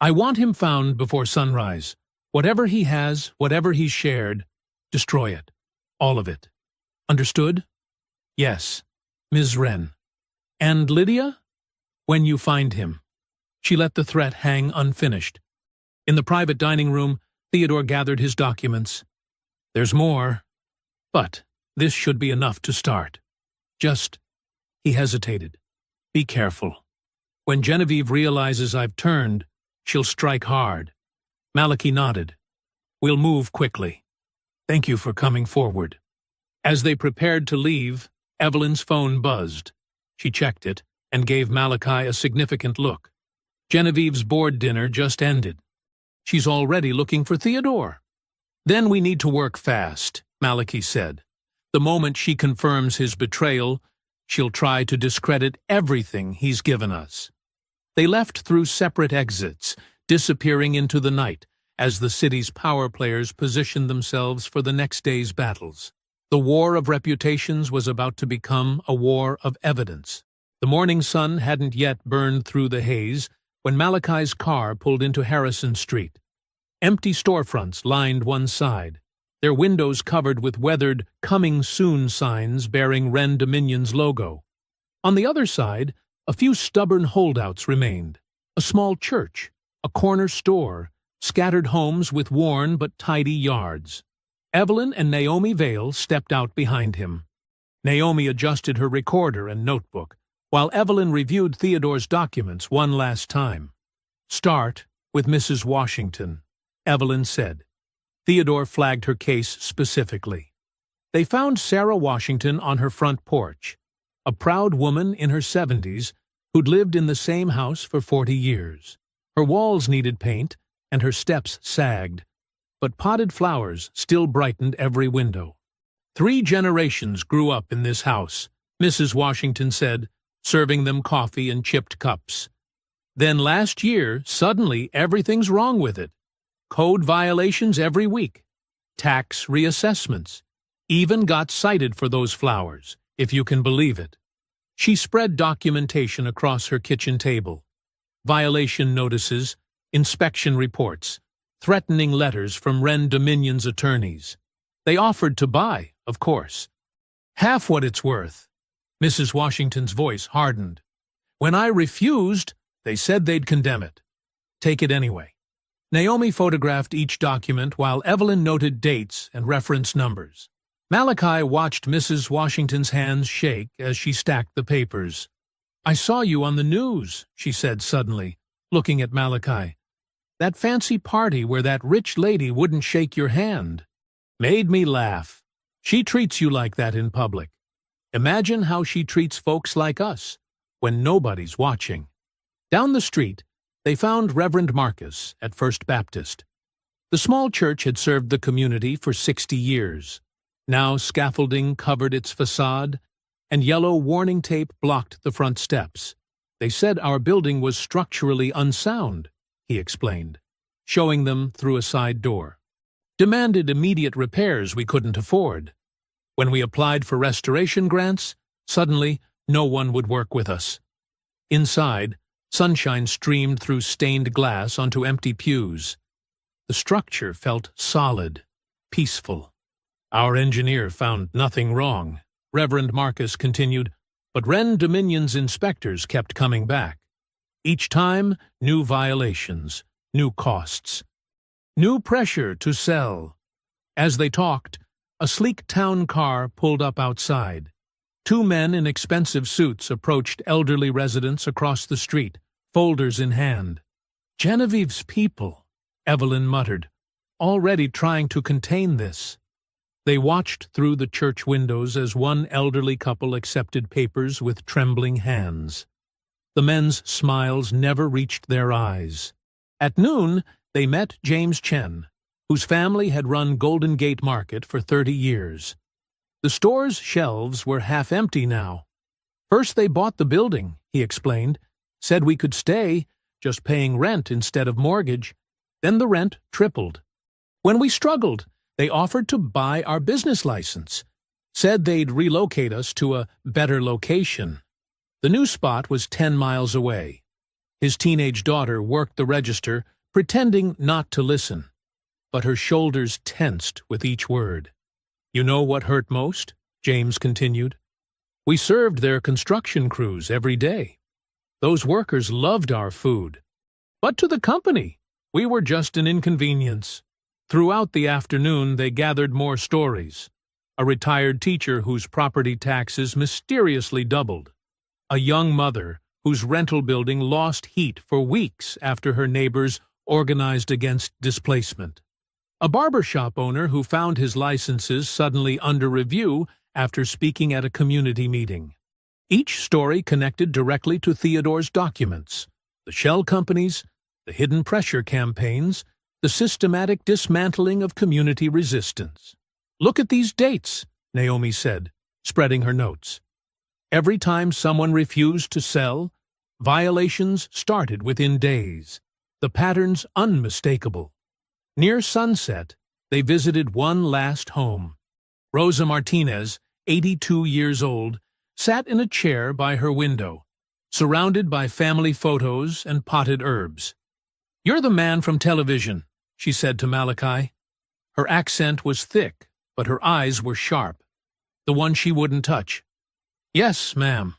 "I want him found before sunrise. Whatever he has, whatever he's shared, destroy it. All of it. Understood?" "Yes, Ms. Wren." "And Lydia?" when you find him." She let the threat hang unfinished. In the private dining room, Theodore gathered his documents. "There's more, but this should be enough to start. Just—" he hesitated. "Be careful. When Genevieve realizes I've turned, she'll strike hard." Malachi nodded. "We'll move quickly. Thank you for coming forward." As they prepared to leave, Evelyn's phone buzzed. She checked it and gave Malachi a significant look. Genevieve's board dinner just ended. She's already looking for Theodore. "Then we need to work fast," Malachi said. "The moment she confirms his betrayal, she'll try to discredit everything he's given us." They left through separate exits, disappearing into the night as the city's power players positioned themselves for the next day's battles. The war of reputations was about to become a war of evidence. The morning sun hadn't yet burned through the haze when Malachi's car pulled into Harrison Street. Empty storefronts lined one side, their windows covered with weathered "Coming Soon" signs bearing Ren Dominion's logo. On the other side, a few stubborn holdouts remained: a small church, a corner store, scattered homes with worn but tidy yards. Evelyn and Naomi Vale stepped out behind him. Naomi adjusted her recorder and notebook, while Evelyn reviewed Theodore's documents one last time. "Start with Mrs. Washington," Evelyn said. Theodore flagged her case specifically. They found Sarah Washington on her front porch, a proud woman in her 70s who'd lived in the same house for 40 years. Her walls needed paint, and her steps sagged, but potted flowers still brightened every window. "3 generations grew up in this house," Mrs. Washington said, serving them coffee in chipped cups. "Then last year, suddenly everything's wrong with it. Code violations every week, tax reassessments, even got cited for those flowers, if you can believe it." She spread documentation across her kitchen table: violation notices, inspection reports, threatening letters from Ren Dominion's attorneys. They offered to buy, of course. "Half what it's worth." Mrs. Washington's voice hardened. "When I refused, they said they'd condemn it. Take it anyway." Naomi photographed each document while Evelyn noted dates and reference numbers. Malachi watched Mrs. Washington's hands shake as she stacked the papers. "I saw you on the news," she said suddenly, looking at Malachi. "That fancy party where that rich lady wouldn't shake your hand. Made me laugh. She treats you like that in public. Imagine how she treats folks like us, when nobody's watching." Down the street, they found Reverend Marcus at First Baptist. The small church had served the community for 60 years. Now scaffolding covered its facade, and yellow warning tape blocked the front steps. "They said our building was structurally unsound," he explained, showing them through a side door. "Demanded immediate repairs we couldn't afford. When we applied for restoration grants, suddenly no one would work with us." Inside, sunshine streamed through stained glass onto empty pews. The structure felt solid, peaceful. "Our engineer found nothing wrong," Reverend Marcus continued, "but Ren Dominion's inspectors kept coming back. Each time, new violations, new costs, new pressure to sell." As they talked, a sleek town car pulled up outside. 2 men in expensive suits approached elderly residents across the street, folders in hand. "Genevieve's people," Evelyn muttered, already trying to contain this. They watched through the church windows as one elderly couple accepted papers with trembling hands. The men's smiles never reached their eyes. At noon, they met James Chen, whose family had run Golden Gate Market for 30 years. The store's shelves were half empty now. "First they bought the building," he explained, "said we could stay, just paying rent instead of mortgage. Then the rent tripled. When we struggled, they offered to buy our business license, said they'd relocate us to a better location. The new spot was 10 miles away. His teenage daughter worked the register, pretending not to listen, but her shoulders tensed with each word. "You know what hurt most?" James continued. "We served their construction crews every day. Those workers loved our food. But to the company, we were just an inconvenience. Throughout the afternoon, they gathered more stories. A retired teacher whose property taxes mysteriously doubled. A young mother whose rental building lost heat for weeks after her neighbors organized against displacement. A barbershop owner who found his licenses suddenly under review after speaking at a community meeting. Each story connected directly to Theodore's documents, the shell companies, the hidden pressure campaigns, the systematic dismantling of community resistance. "Look at these dates," Naomi said, spreading her notes. Every time someone refused to sell, violations started within days, the patterns unmistakable. Near sunset, they visited one last home. Rosa Martinez, 82 years old, sat in a chair by her window, surrounded by family photos and potted herbs. "You're the man from television," she said to Malachi. Her accent was thick, but her eyes were sharp. "The one she wouldn't touch." "Yes, ma'am.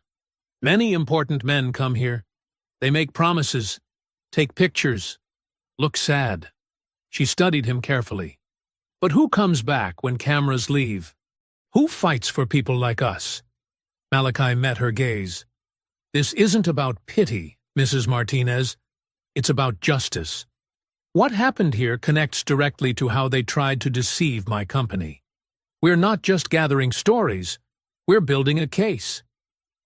Many important men come here. They make promises, take pictures, look sad." She studied him carefully. "But who comes back when cameras leave? Who fights for people like us?" Malachi met her gaze. "This isn't about pity, Mrs. Martinez. It's about justice. What happened here connects directly to how they tried to deceive my company. We're not just gathering stories, we're building a case."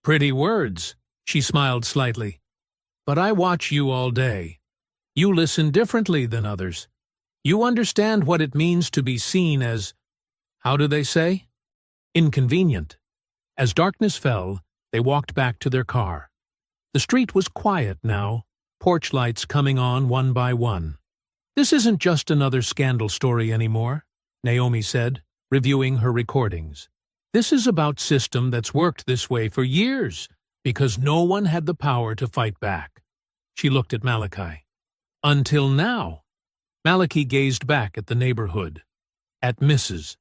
"Pretty words," she smiled slightly. "But I watch you all day. You listen differently than others. You understand what it means to be seen as, how do they say? Inconvenient." As darkness fell, they walked back to their car. The street was quiet now, porch lights coming on one by one. "This isn't just another scandal story anymore," Naomi said, reviewing her recordings. "This is about system that's worked this way for years because no one had the power to fight back." She looked at Malachi. "Until now." Malachi gazed back at the neighborhood, at Mrs.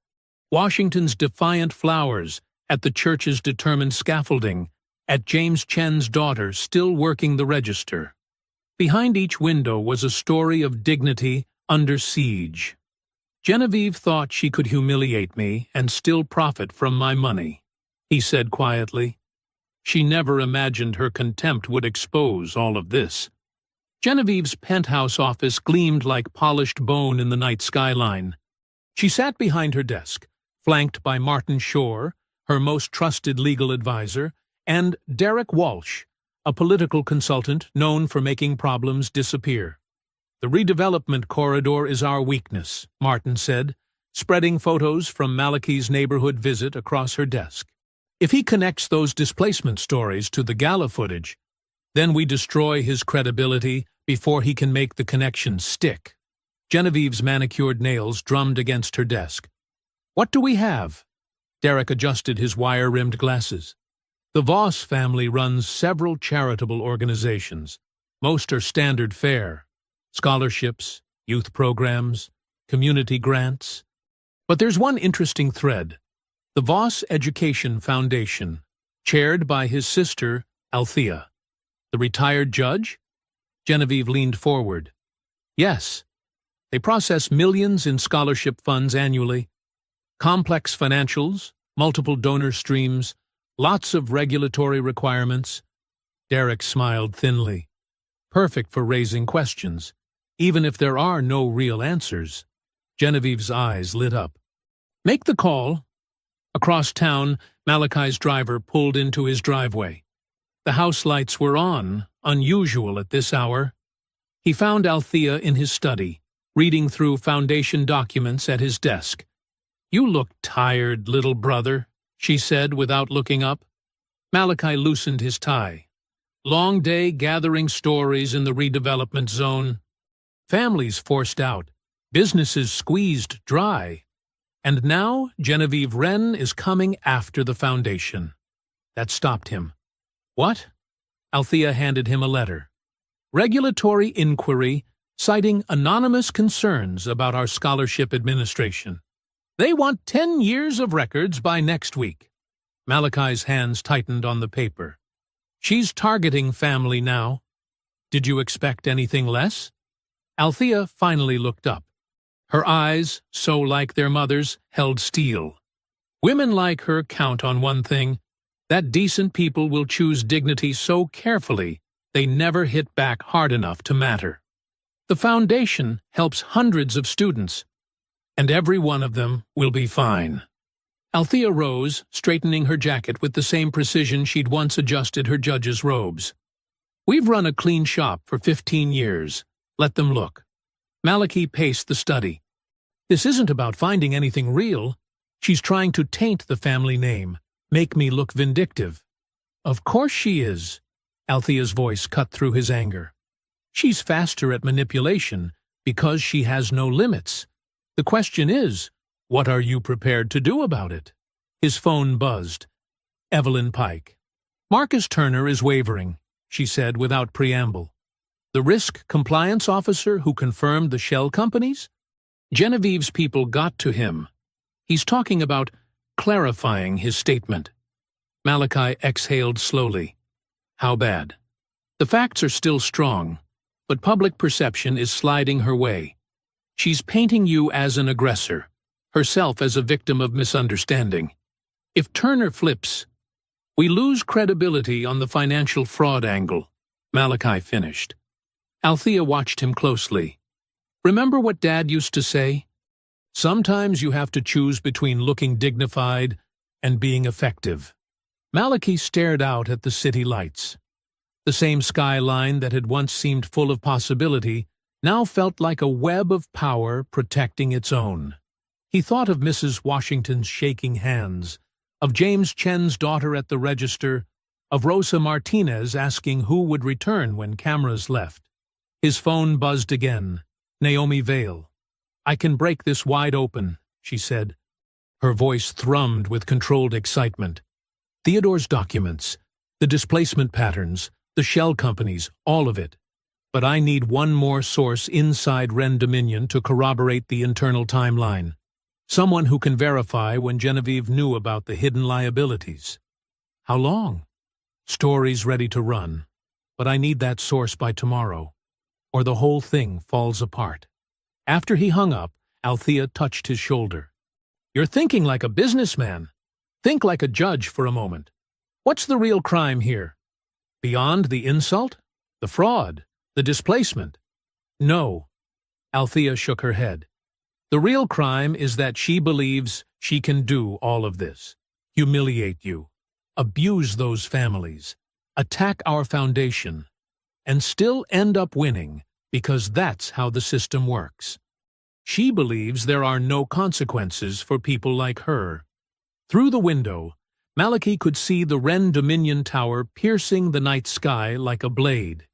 Washington's defiant flowers, at the church's determined scaffolding, at James Chen's daughter still working the register. Behind each window was a story of dignity under siege. "Genevieve thought she could humiliate me and still profit from my money," he said quietly. "She never imagined her contempt would expose all of this." Genevieve's penthouse office gleamed like polished bone in the night skyline. She sat behind her desk, flanked by Martin Shore, her most trusted legal advisor, and Derek Walsh, a political consultant known for making problems disappear. "The redevelopment corridor is our weakness," Martin said, spreading photos from Malachi's neighborhood visit across her desk. "If he connects those displacement stories to the gala footage, then we destroy his credibility before he can make the connection stick." Genevieve's manicured nails drummed against her desk. "What do we have?" Derek adjusted his wire-rimmed glasses. "The Voss family runs several charitable organizations. Most are standard fare. Scholarships, youth programs, community grants. But there's one interesting thread. The Voss Education Foundation, chaired by his sister, Althea. The retired judge?" Genevieve leaned forward. "Yes. They process millions in scholarship funds annually. Complex financials, multiple donor streams, lots of regulatory requirements." Derek smiled thinly. "Perfect for raising questions, even if there are no real answers." Genevieve's eyes lit up. "Make the call." Across town, Malachi's driver pulled into his driveway. The house lights were on, unusual at this hour. He found Althea in his study, reading through Foundation documents at his desk. "You look tired, little brother," she said without looking up. Malachi loosened his tie. "Long day gathering stories in the redevelopment zone. Families forced out, businesses squeezed dry. And now Genevieve Wren is coming after the Foundation." That stopped him. "What?" Althea handed him a letter. "Regulatory inquiry citing anonymous concerns about our scholarship administration. They want 10 years of records by next week." Malachi's hands tightened on the paper. She's targeting family now. Did you expect anything less? Althea finally looked up. Her eyes, so like their mother's, held steel. Women like her count on one thing, that decent people will choose dignity so carefully they never hit back hard enough to matter. The foundation helps hundreds of students, and every one of them will be fine. Althea rose, straightening her jacket with the same precision she'd once adjusted her judge's robes. We've run a clean shop for 15 years. Let them look. Malachi paced the study. This isn't about finding anything real. She's trying to taint the family name, make me look vindictive. Of course she is. Althea's voice cut through his anger. She's faster at manipulation because she has no limits. The question is, what are you prepared to do about it? His phone buzzed. Evelyn Pike. Marcus Turner is wavering, she said without preamble. The risk compliance officer who confirmed the shell companies? Genevieve's people got to him. He's talking about clarifying his statement. Malachi exhaled slowly. How bad? The facts are still strong, but public perception is sliding her way. She's painting you as an aggressor, herself as a victim of misunderstanding. If Turner flips, we lose credibility on the financial fraud angle, Malachi finished. Althea watched him closely. Remember what Dad used to say? Sometimes you have to choose between looking dignified and being effective. Malachi stared out at the city lights. The same skyline that had once seemed full of possibility now felt like a web of power protecting its own. He thought of Mrs. Washington's shaking hands, of James Chen's daughter at the register, of Rosa Martinez asking who would return when cameras left. His phone buzzed again. Naomi Vale. I can break this wide open, she said. Her voice thrummed with controlled excitement. Theodore's documents, the displacement patterns, the shell companies, all of it. But I need one more source inside Ren Dominion to corroborate the internal timeline. Someone who can verify when Genevieve knew about the hidden liabilities. How long? Stories ready to run. But I need that source by tomorrow, or the whole thing falls apart. After he hung up, Althea touched his shoulder. You're thinking like a businessman. Think like a judge for a moment. What's the real crime here? Beyond the insult? The fraud? The displacement? No. Althea shook her head. The real crime is that she believes she can do all of this. Humiliate you. Abuse those families. Attack our foundation. And still end up winning, because that's how the system works. She believes there are no consequences for people like her. Through the window, Malachi could see the Ren Dominion Tower piercing the night sky like a blade.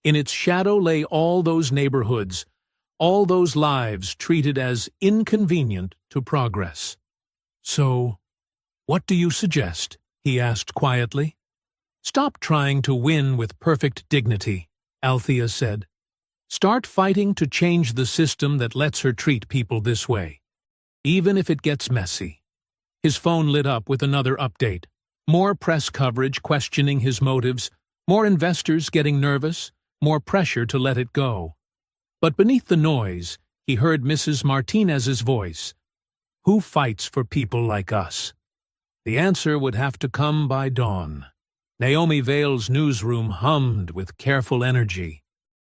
In its shadow lay all those neighborhoods, all those lives treated as inconvenient to progress. So, what do you suggest? He asked quietly. Stop trying to win with perfect dignity, Althea said. Start fighting to change the system that lets her treat people this way, even if it gets messy. His phone lit up with another update. More press coverage questioning his motives, more investors getting nervous, more pressure to let it go. But beneath the noise, he heard Mrs. Martinez's voice. Who fights for people like us? The answer would have to come by dawn. Naomi Vale's newsroom hummed with careful energy.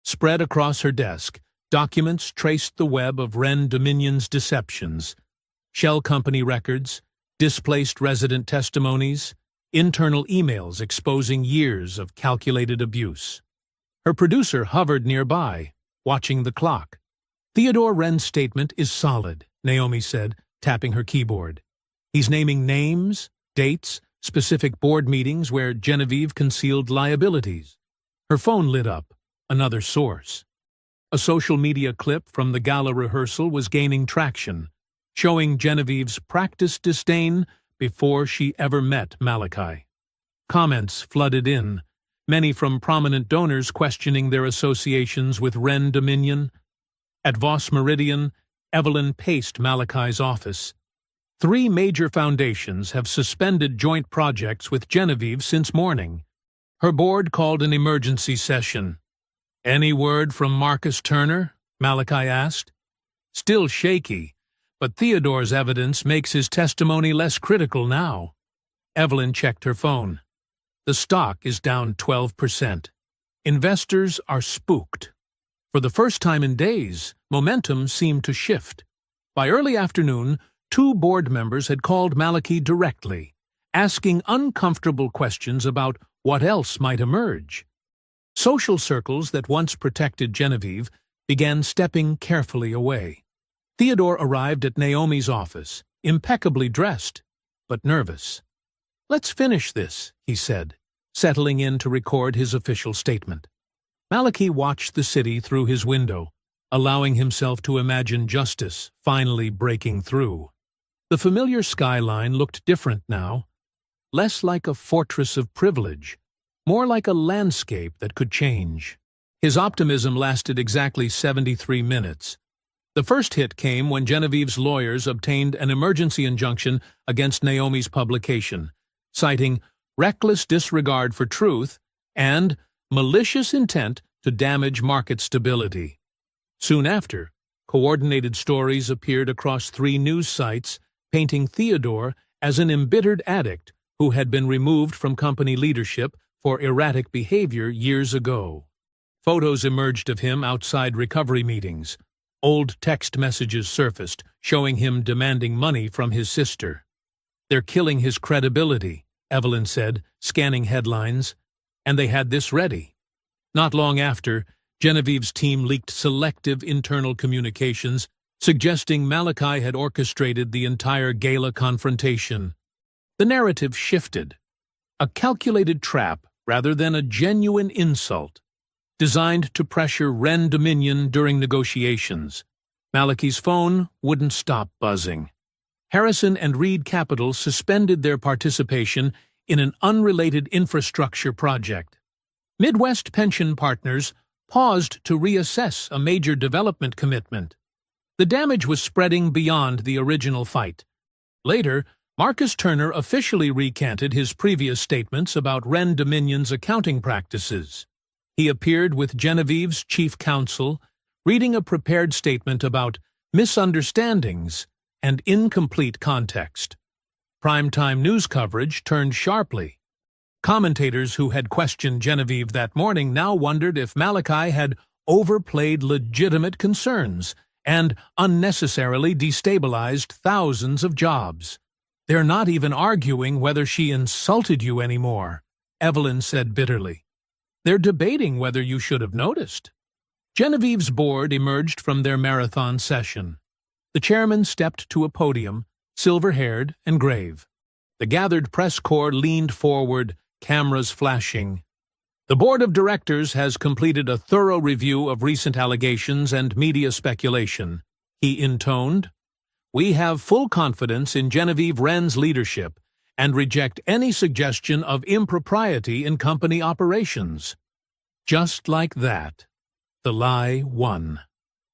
Spread across her desk, documents traced the web of Ren Dominion's deceptions. Shell company records, displaced resident testimonies, internal emails exposing years of calculated abuse. Her producer hovered nearby, watching the clock. Theodore Wren's statement is solid, Naomi said, tapping her keyboard. He's naming names, dates, specific board meetings where Genevieve concealed liabilities. Her phone lit up. Another source. A social media clip from the gala rehearsal was gaining traction, showing Genevieve's practiced disdain before she ever met Malachi. Comments flooded in, many from prominent donors questioning their associations with Ren Dominion. At Voss Meridian, Evelyn paced Malachi's office. 3 major foundations have suspended joint projects with Genevieve since morning. Her board called an emergency session. "Any word from Marcus Turner?" Malachi asked. "Still shaky, but Theodore's evidence makes his testimony less critical now." Evelyn checked her phone. The stock is down 12%. Investors are spooked. For the first time in days, momentum seemed to shift. By early afternoon, 2 board members had called Malachi directly, asking uncomfortable questions about what else might emerge. Social circles that once protected Genevieve began stepping carefully away. Theodore arrived at Naomi's office, impeccably dressed, but nervous. "Let's finish this," he said, settling in to record his official statement. Malachi watched the city through his window, allowing himself to imagine justice finally breaking through. The familiar skyline looked different now, less like a fortress of privilege, more like a landscape that could change. His optimism lasted exactly 73 minutes. The first hit came when Genevieve's lawyers obtained an emergency injunction against Naomi's publication, citing reckless disregard for truth and malicious intent to damage market stability. Soon after, coordinated stories appeared across 3 news sites, painting Theodore as an embittered addict who had been removed from company leadership for erratic behavior years ago. Photos emerged of him outside recovery meetings. Old text messages surfaced, showing him demanding money from his sister. "They're killing his credibility," Evelyn said, scanning headlines, and they had this ready. Not long after, Genevieve's team leaked selective internal communications, suggesting Malachi had orchestrated the entire gala confrontation. The narrative shifted. A calculated trap rather than a genuine insult, designed to pressure Wren Dominion during negotiations. Malachi's phone wouldn't stop buzzing. Harrison and Reed Capital suspended their participation in an unrelated infrastructure project. Midwest Pension Partners paused to reassess a major development commitment. The damage was spreading beyond the original fight. Later, Marcus Turner officially recanted his previous statements about Wren Dominion's accounting practices. He appeared with Genevieve's chief counsel, reading a prepared statement about misunderstandings and incomplete context. Primetime news coverage turned sharply. Commentators who had questioned Genevieve that morning now wondered if Malachi had overplayed legitimate concerns and unnecessarily destabilized thousands of jobs. "They're not even arguing whether she insulted you anymore," Evelyn said bitterly. "They're debating whether you should have noticed." Genevieve's board emerged from their marathon session. The chairman stepped to a podium, silver-haired and grave. The gathered press corps leaned forward, cameras flashing. "The board of directors has completed a thorough review of recent allegations and media speculation," he intoned. "We have full confidence in Genevieve Wren's leadership and reject any suggestion of impropriety in company operations." Just like that, the lie won.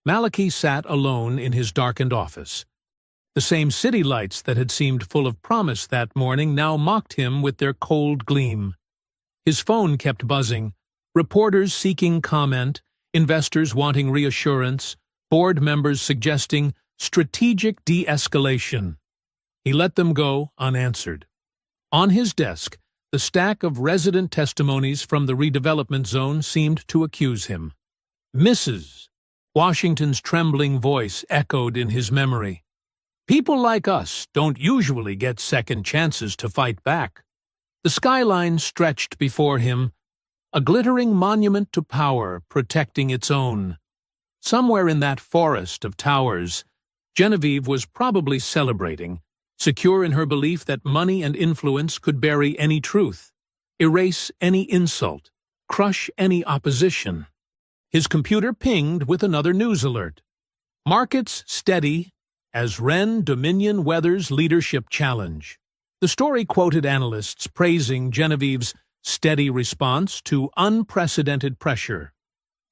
Malachi sat alone in his darkened office. The same city lights that had seemed full of promise that morning now mocked him with their cold gleam. His phone kept buzzing, reporters seeking comment, investors wanting reassurance, board members suggesting strategic de-escalation. He let them go unanswered. On his desk, the stack of resident testimonies from the redevelopment zone seemed to accuse him. "Mrs." Washington's trembling voice echoed in his memory. "People like us don't usually get second chances to fight back." The skyline stretched before him, a glittering monument to power protecting its own. Somewhere in that forest of towers, Genevieve was probably celebrating, secure in her belief that money and influence could bury any truth, erase any insult, crush any opposition. His computer pinged with another news alert. "Markets steady as Wren Dominion weathers leadership challenge." The story quoted analysts praising Genevieve's steady response to unprecedented pressure.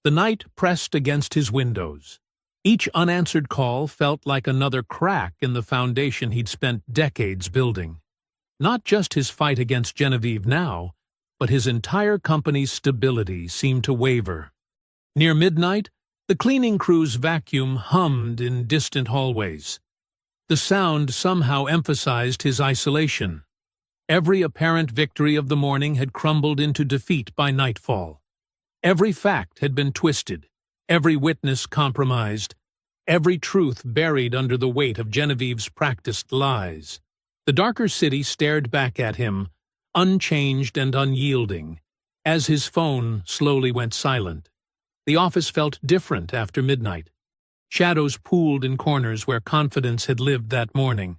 The night pressed against his windows. Each unanswered call felt like another crack in the foundation he'd spent decades building. Not just his fight against Genevieve now, but his entire company's stability seemed to waver. Near midnight, the cleaning crew's vacuum hummed in distant hallways. The sound somehow emphasized his isolation. Every apparent victory of the morning had crumbled into defeat by nightfall. Every fact had been twisted, every witness compromised, every truth buried under the weight of Genevieve's practiced lies. The darker city stared back at him, unchanged and unyielding, as his phone slowly went silent. The office felt different after midnight. Shadows pooled in corners where confidence had lived that morning.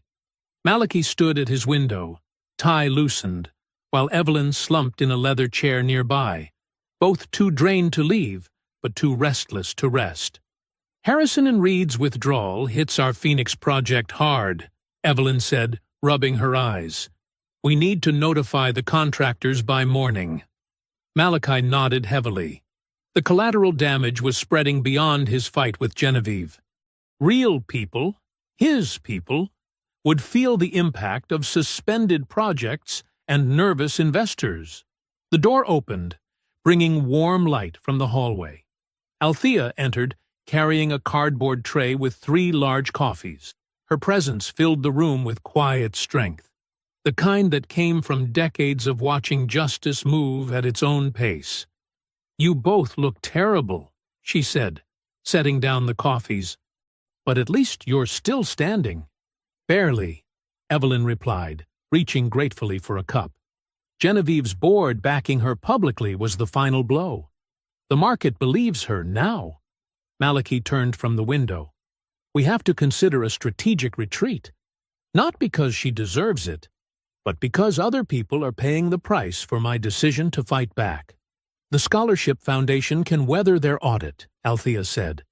Malachi stood at his window, tie loosened, while Evelyn slumped in a leather chair nearby, both too drained to leave, but too restless to rest. "Harrison and Reed's withdrawal hits our Phoenix project hard," Evelyn said, rubbing her eyes. "We need to notify the contractors by morning." Malachi nodded heavily. The collateral damage was spreading beyond his fight with Genevieve. Real people, his people, would feel the impact of suspended projects and nervous investors. The door opened, bringing warm light from the hallway. Althea entered, carrying a cardboard tray with 3 large coffees. Her presence filled the room with quiet strength, the kind that came from decades of watching justice move at its own pace. "You both look terrible," she said, setting down the coffees. "But at least you're still standing." "Barely," Evelyn replied, reaching gratefully for a cup. Genevieve's board backing her publicly was the final blow. The market believes her now. Malachi turned from the window. "We have to consider a strategic retreat, not because she deserves it, but because other people are paying the price for my decision to fight back. The Scholarship Foundation can weather their audit," Althea said.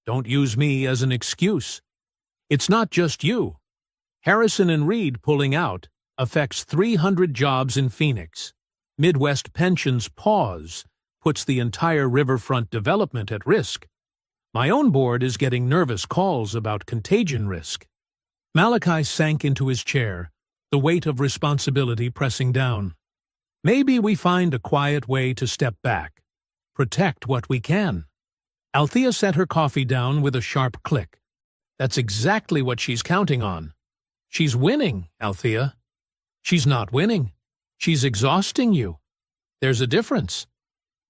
"Don't use me as an excuse. It's not just you. Harrison and Reed pulling out affects 300 jobs in Phoenix. Midwest Pension's pause puts the entire riverfront development at risk. My own board is getting nervous calls about contagion risk." Malachi sank into his chair, the weight of responsibility pressing down. "Maybe we find a quiet way to step back, protect what we can." Althea set her coffee down with a sharp click. "That's exactly what she's counting on." "She's winning, Althea." "She's not winning. She's exhausting you. There's a difference."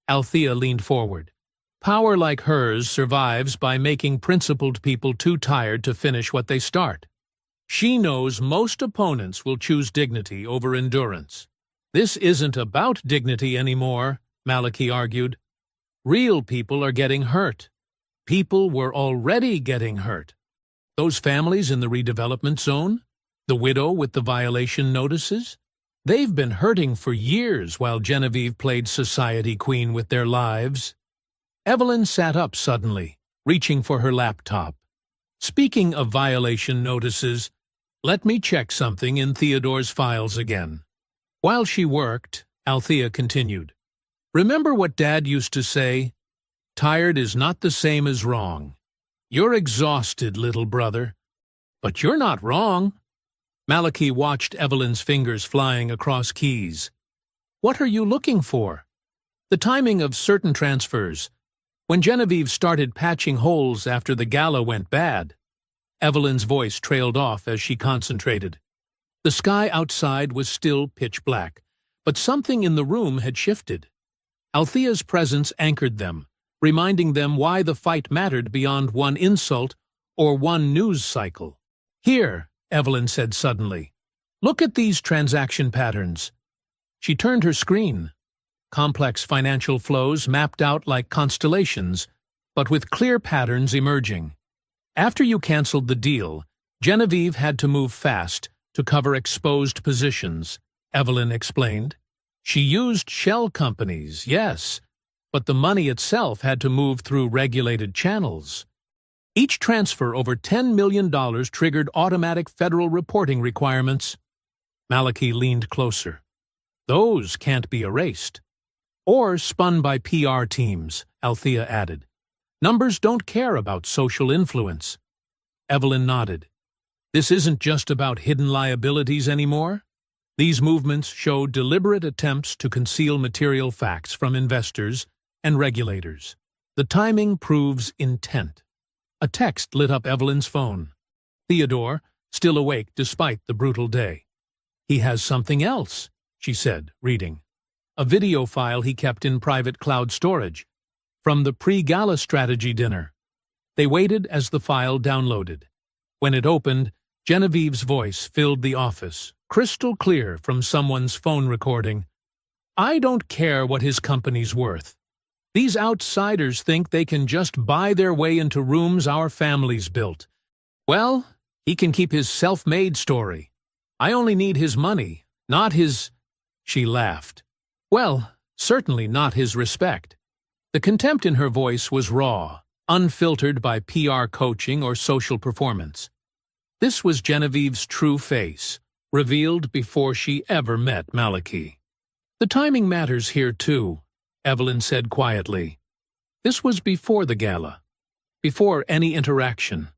Althea leaned forward. "Power like hers survives by making principled people too tired to finish what they start. She knows most opponents will choose dignity over endurance." "This isn't about dignity anymore," Malachi argued. "Real people are getting hurt. People were already getting hurt. Those families in the redevelopment zone, the widow with the violation notices, they've been hurting for years while Genevieve played society queen with their lives." Evelyn sat up suddenly, reaching for her laptop. "Speaking of violation notices, let me check something in Theodore's files again." While she worked, Althea continued. "Remember what Dad used to say? Tired is not the same as wrong. You're exhausted, little brother. But you're not wrong." Malachi watched Evelyn's fingers flying across keys. "What are you looking for?" "The timing of certain transfers. When Genevieve started patching holes after the gala went bad." Evelyn's voice trailed off as she concentrated. The sky outside was still pitch black, but something in the room had shifted. Althea's presence anchored them, reminding them why the fight mattered beyond one insult or one news cycle. "Here," Evelyn said suddenly. "Look at these transaction patterns." She turned her screen. Complex financial flows mapped out like constellations, but with clear patterns emerging. "After you canceled the deal, Genevieve had to move fast to cover exposed positions," Evelyn explained. "She used shell companies, yes, but the money itself had to move through regulated channels. Each transfer over $10 million triggered automatic federal reporting requirements." Malachi leaned closer. "Those can't be erased." "Or spun by PR teams," Althea added. "Numbers don't care about social influence." Evelyn nodded. "This isn't just about hidden liabilities anymore? These movements show deliberate attempts to conceal material facts from investors and regulators. The timing proves intent. A text lit up Evelyn's phone. Theodore, still awake despite the brutal day. "He has something else," she said, reading. A video file he kept in private cloud storage. From the pre-gala strategy dinner. They waited as the file downloaded. When it opened, Genevieve's voice filled the office, crystal clear from someone's phone recording. "I don't care what his company's worth. These outsiders think they can just buy their way into rooms our family's built. Well, he can keep his self-made story. I only need his money, not his—" She laughed. "Well, certainly not his respect." The contempt in her voice was raw, unfiltered by PR coaching or social performance. This was Genevieve's true face, revealed before she ever met Malachi. "The timing matters here, too," Evelyn said quietly. "This was before the gala, before any interaction.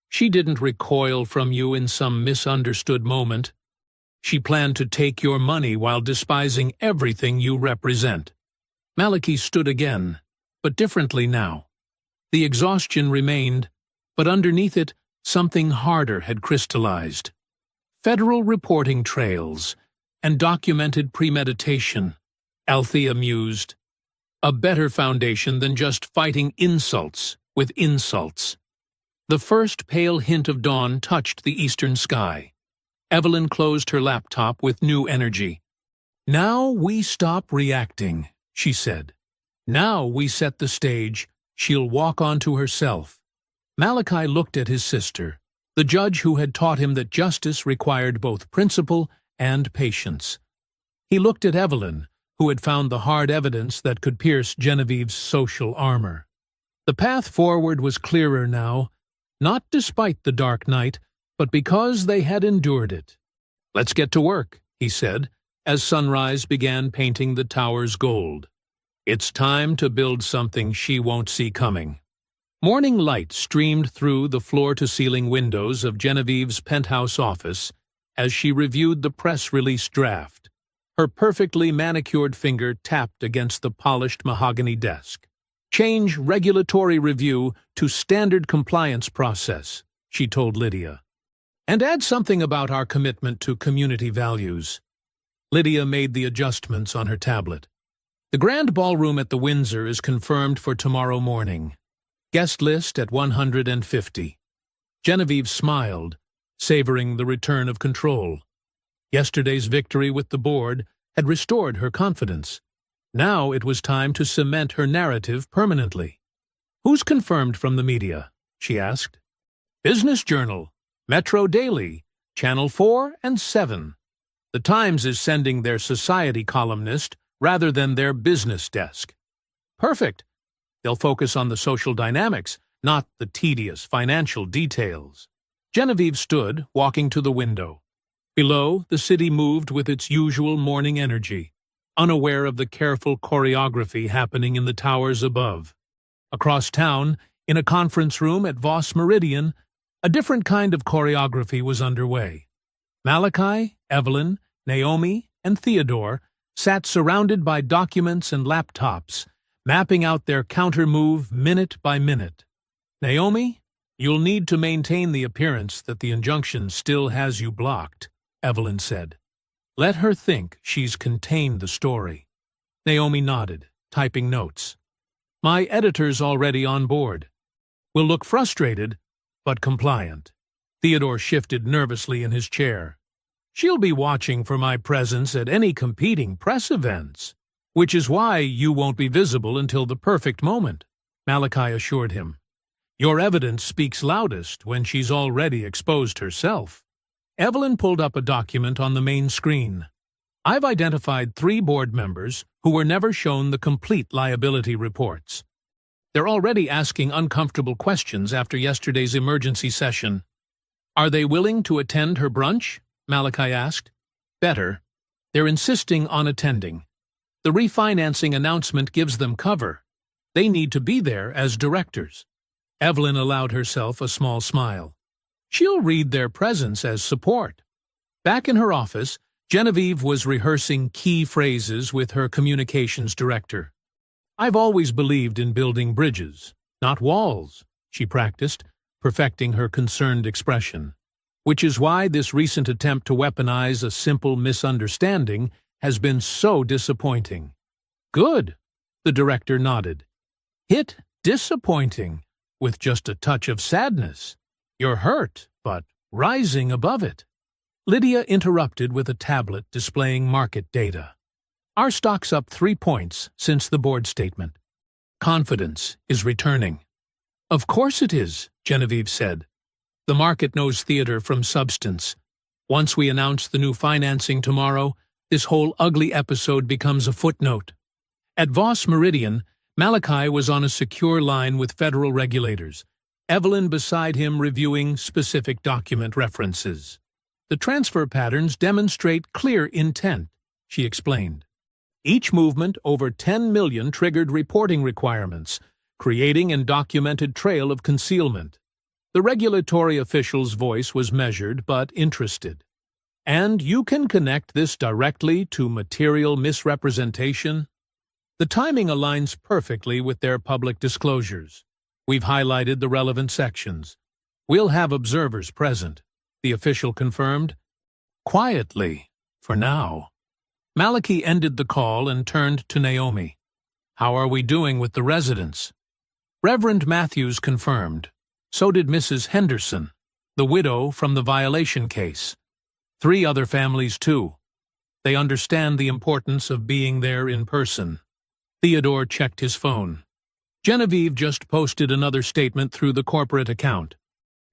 She didn't recoil from you in some misunderstood moment. She planned to take your money while despising everything you represent." Malachi stood again, but differently now. The exhaustion remained, but underneath it, something harder had crystallized. Federal reporting trails and documented premeditation, Althea mused. A better foundation than just fighting insults with insults. The first pale hint of dawn touched the eastern sky. Evelyn closed her laptop with new energy. "Now we stop reacting," she said. "Now we set the stage. She'll walk onto herself." Malachi looked at his sister, the judge who had taught him that justice required both principle and patience. He looked at Evelyn, who had found the hard evidence that could pierce Genevieve's social armor. The path forward was clearer now, not despite the dark night, but because they had endured it. "Let's get to work," he said, as sunrise began painting the tower's gold. "It's time to build something she won't see coming." Morning light streamed through the floor-to-ceiling windows of Genevieve's penthouse office as she reviewed the press release draft. Her perfectly manicured finger tapped against the polished mahogany desk. "Change regulatory review to standard compliance process," she told Lydia. "And add something about our commitment to community values." Lydia made the adjustments on her tablet. "The grand ballroom at the Windsor is confirmed for tomorrow morning. Guest list at 150. Genevieve smiled, savoring the return of control. Yesterday's victory with the board had restored her confidence. Now it was time to cement her narrative permanently. "Who's confirmed from the media?" she asked. "Business Journal, Metro Daily, Channel 4 and 7. The Times is sending their society columnist rather than their business desk." "Perfect. They'll focus on the social dynamics, not the tedious financial details." Genevieve stood, walking to the window. Below, the city moved with its usual morning energy, unaware of the careful choreography happening in the towers above. Across town, in a conference room at Voss Meridian, a different kind of choreography was underway. Malachi, Evelyn, Naomi, and Theodore sat surrounded by documents and laptops, mapping out their counter-move minute by minute. "Naomi, you'll need to maintain the appearance that the injunction still has you blocked," Evelyn said. "Let her think she's contained the story." Naomi nodded, typing notes. "My editor's already on board. Will look frustrated, but compliant." Theodore shifted nervously in his chair. "She'll be watching for my presence at any competing press events, which is why you won't be visible until the perfect moment," Malachi assured him. "Your evidence speaks loudest when she's already exposed herself." Evelyn pulled up a document on the main screen. "I've identified 3 board members who were never shown the complete liability reports. They're already asking uncomfortable questions after yesterday's emergency session." "Are they willing to attend her brunch?" Malachi asked. "Better. They're insisting on attending. The refinancing announcement gives them cover. They need to be there as directors." Evelyn allowed herself a small smile. She'll read their presence as support. Back in her office, Genevieve was rehearsing key phrases with her communications director. "I've always believed in building bridges, not walls," she practiced, perfecting her concerned expression. "Which is why this recent attempt to weaponize a simple misunderstanding has been so disappointing." "Good," the director nodded. "Hit disappointing, with just a touch of sadness. You're hurt, but rising above it." Lydia interrupted with a tablet displaying market data. "Our stock's up 3 points since the board statement. Confidence is returning." "Of course it is," Genevieve said. "The market knows theater from substance. Once we announce the new financing tomorrow, this whole ugly episode becomes a footnote." At Voss Meridian, Malachi was on a secure line with federal regulators, Evelyn beside him reviewing specific document references. "The transfer patterns demonstrate clear intent," she explained. "Each movement over 10 million triggered reporting requirements, creating a documented trail of concealment." The regulatory official's voice was measured but interested. "And you can connect this directly to material misrepresentation?" "The timing aligns perfectly with their public disclosures. We've highlighted the relevant sections. We'll have observers present," the official confirmed. "Quietly, for now." Malachi ended the call and turned to Naomi. "How are we doing with the residents?" Reverend Matthews confirmed. So did Mrs. Henderson, the widow from the violation case. 3 other families, too. They understand the importance of being there in person. Theodore checked his phone. Genevieve just posted another statement through the corporate account.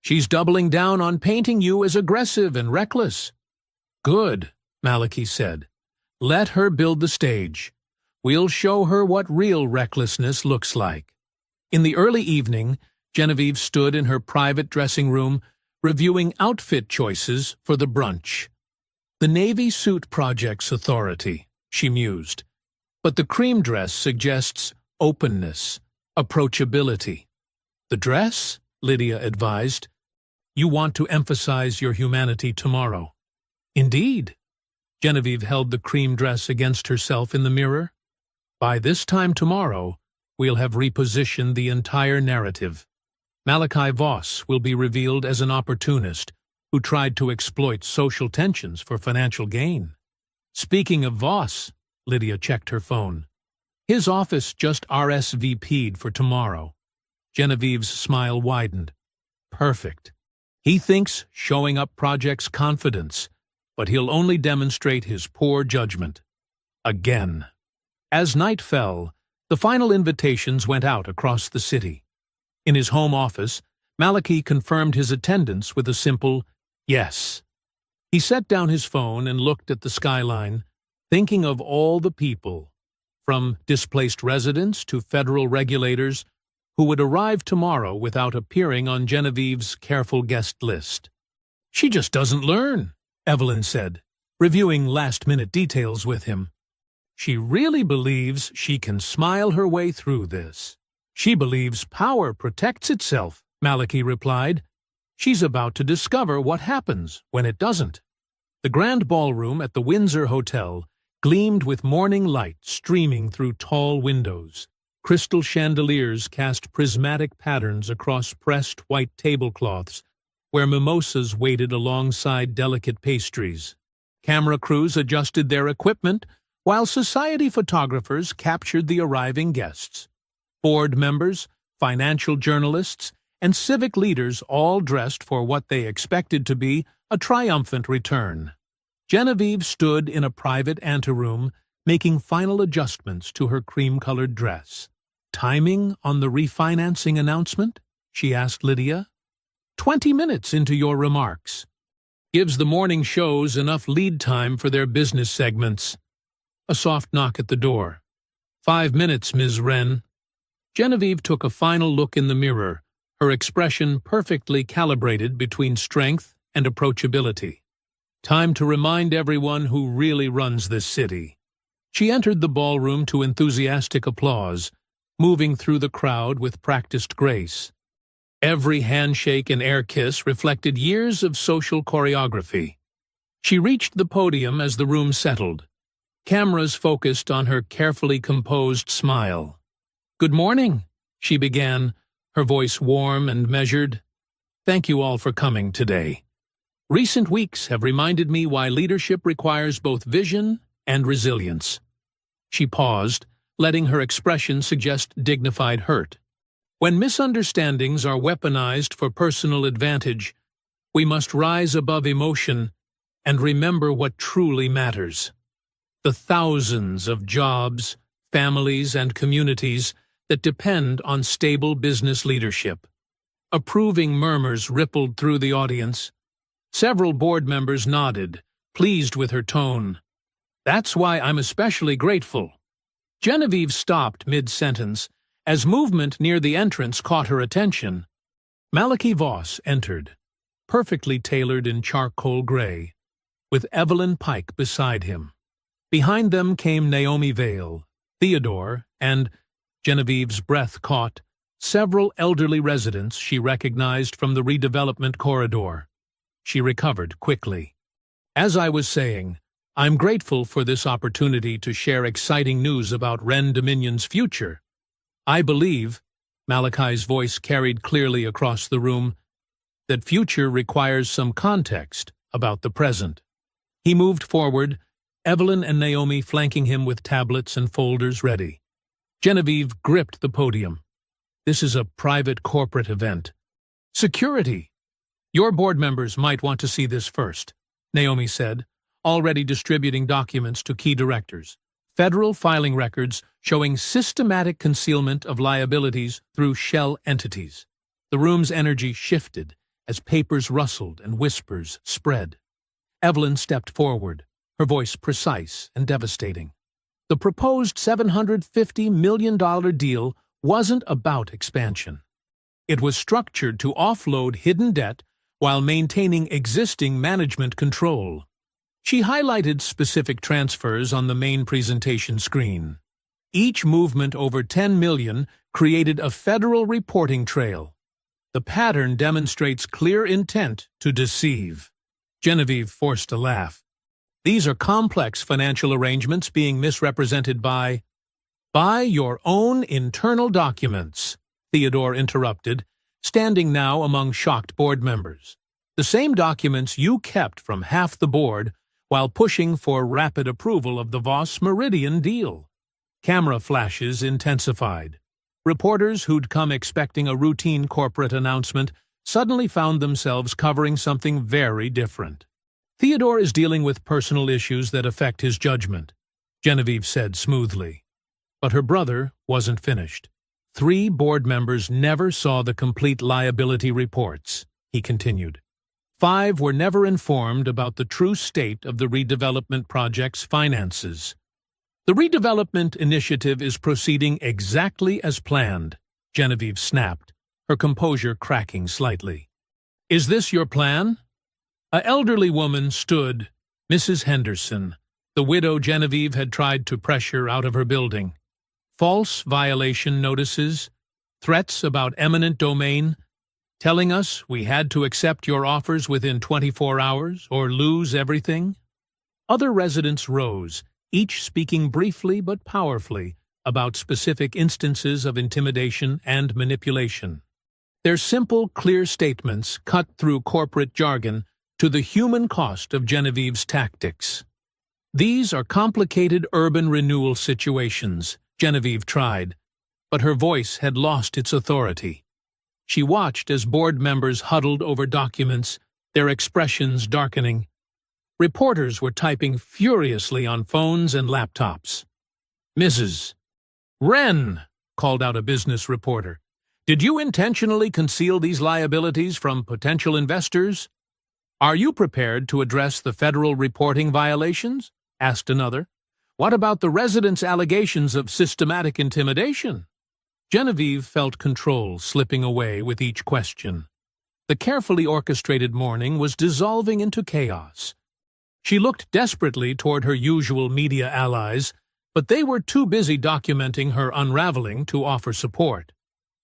"She's doubling down on painting you as aggressive and reckless." "Good," Malachi said. "Let her build the stage. We'll show her what real recklessness looks like." In the early evening, Genevieve stood in her private dressing room, reviewing outfit choices for the brunch. "The Navy Suit Projects Authority," she mused. "But the cream dress suggests openness, approachability." "The dress?" Lydia advised. "You want to emphasize your humanity tomorrow." "Indeed." Genevieve held the cream dress against herself in the mirror. "By this time tomorrow, we'll have repositioned the entire narrative. Malachi Voss will be revealed as an opportunist who tried to exploit social tensions for financial gain." "Speaking of Voss," Lydia checked her phone. "His office just RSVP'd for tomorrow." Genevieve's smile widened. "Perfect. He thinks showing up projects confidence, but he'll only demonstrate his poor judgment. Again." As night fell, the final invitations went out across the city. In his home office, Malachi confirmed his attendance with a simple yes. He set down his phone and looked at the skyline, thinking of all the people, from displaced residents to federal regulators, who would arrive tomorrow without appearing on Genevieve's careful guest list. "She just doesn't learn," Evelyn said, reviewing last-minute details with him. "She really believes she can smile her way through this." "She believes power protects itself," Malachi replied. "She's about to discover what happens when it doesn't." The grand ballroom at the Windsor Hotel gleamed with morning light streaming through tall windows. Crystal chandeliers cast prismatic patterns across pressed white tablecloths, where mimosas waited alongside delicate pastries. Camera crews adjusted their equipment, while society photographers captured the arriving guests. Board members, financial journalists, and civic leaders all dressed for what they expected to be a triumphant return. Genevieve stood in a private anteroom, making final adjustments to her cream-colored dress. "Timing on the refinancing announcement?" she asked Lydia. 20 minutes into your remarks. Gives the morning shows enough lead time for their business segments." A soft knock at the door. 5 minutes, Ms. Wren." Genevieve took a final look in the mirror, her expression perfectly calibrated between strength and approachability. Time to remind everyone who really runs this city. She entered the ballroom to enthusiastic applause, moving through the crowd with practiced grace. Every handshake and air kiss reflected years of social choreography. She reached the podium as the room settled. Cameras focused on her carefully composed smile. "Good morning," she began, her voice warm and measured. "Thank you all for coming today. Recent weeks have reminded me why leadership requires both vision and resilience." She paused, letting her expression suggest dignified hurt. "When misunderstandings are weaponized for personal advantage, we must rise above emotion and remember what truly matters. The thousands of jobs, families, and communities that depend on stable business leadership." Approving murmurs rippled through the audience. Several board members nodded, pleased with her tone. "That's why I'm especially grateful." Genevieve stopped mid-sentence as movement near the entrance caught her attention. Malachi Voss entered, perfectly tailored in charcoal gray, with Evelyn Pike beside him. Behind them came Naomi Vale, Theodore, and, Genevieve's breath caught, several elderly residents she recognized from the redevelopment corridor. She recovered quickly. "As I was saying, I'm grateful for this opportunity to share exciting news about Wren Dominion's future. I believe," Malachi's voice carried clearly across the room, "that future requires some context about the present." He moved forward, Evelyn and Naomi flanking him with tablets and folders ready. Genevieve gripped the podium. "This is a private corporate event." "Security! Your board members might want to see this first," Naomi said, already distributing documents to key directors. Federal filing records showing systematic concealment of liabilities through shell entities. The room's energy shifted as papers rustled and whispers spread. Evelyn stepped forward, her voice precise and devastating. The proposed $750 million deal wasn't about expansion. It was structured to offload hidden debt while maintaining existing management control. She highlighted specific transfers on the main presentation screen. Each movement over $10 million created a federal reporting trail. The pattern demonstrates clear intent to deceive. Genevieve forced a laugh. "These are complex financial arrangements being misrepresented by your own internal documents," Theodore interrupted, standing now among shocked board members. "The same documents you kept from half the board while pushing for rapid approval of the Voss Meridian deal." Camera flashes intensified. Reporters who'd come expecting a routine corporate announcement suddenly found themselves covering something very different. "Theodore is dealing with personal issues that affect his judgment," Genevieve said smoothly. But her brother wasn't finished. "3 board members never saw the complete liability reports," he continued. 5 were never informed about the true state of the redevelopment project's finances. "The redevelopment initiative is proceeding exactly as planned," Genevieve snapped, her composure cracking slightly. "Is this your plan?" An elderly woman stood, Mrs. Henderson, the widow Genevieve had tried to pressure out of her building. False violation notices, threats about eminent domain, telling us we had to accept your offers within 24 hours or lose everything. Other residents rose, each speaking briefly but powerfully about specific instances of intimidation and manipulation. Their simple, clear statements cut through corporate jargon to the human cost of Genevieve's tactics. "These are complicated urban renewal situations," Genevieve tried, but her voice had lost its authority. She watched as board members huddled over documents, their expressions darkening. Reporters were typing furiously on phones and laptops. "Mrs. Wren," called out a business reporter, "did you intentionally conceal these liabilities from potential investors?" "Are you prepared to address the federal reporting violations?" asked another. "What about the residents' allegations of systematic intimidation?" Genevieve felt control slipping away with each question. The carefully orchestrated morning was dissolving into chaos. She looked desperately toward her usual media allies, but they were too busy documenting her unraveling to offer support.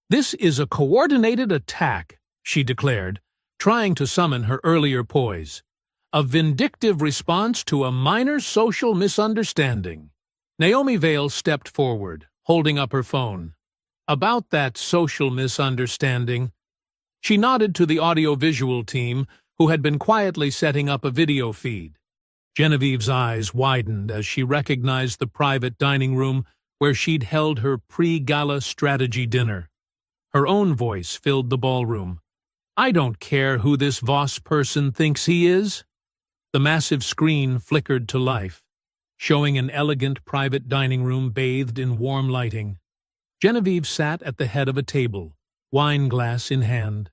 "This is a coordinated attack," she declared, trying to summon her earlier poise. a vindictive response to a minor social misunderstanding. Naomi Vale stepped forward, holding up her phone. About that social misunderstanding, she nodded to the audiovisual team, who had been quietly setting up a video feed. Genevieve's eyes widened as she recognized the private dining room where she'd held her pre-gala strategy dinner. Her own voice filled the ballroom. "I don't care who this Voss person thinks he is." The massive screen flickered to life, showing an elegant private dining room bathed in warm lighting. Genevieve sat at the head of a table, wine glass in hand,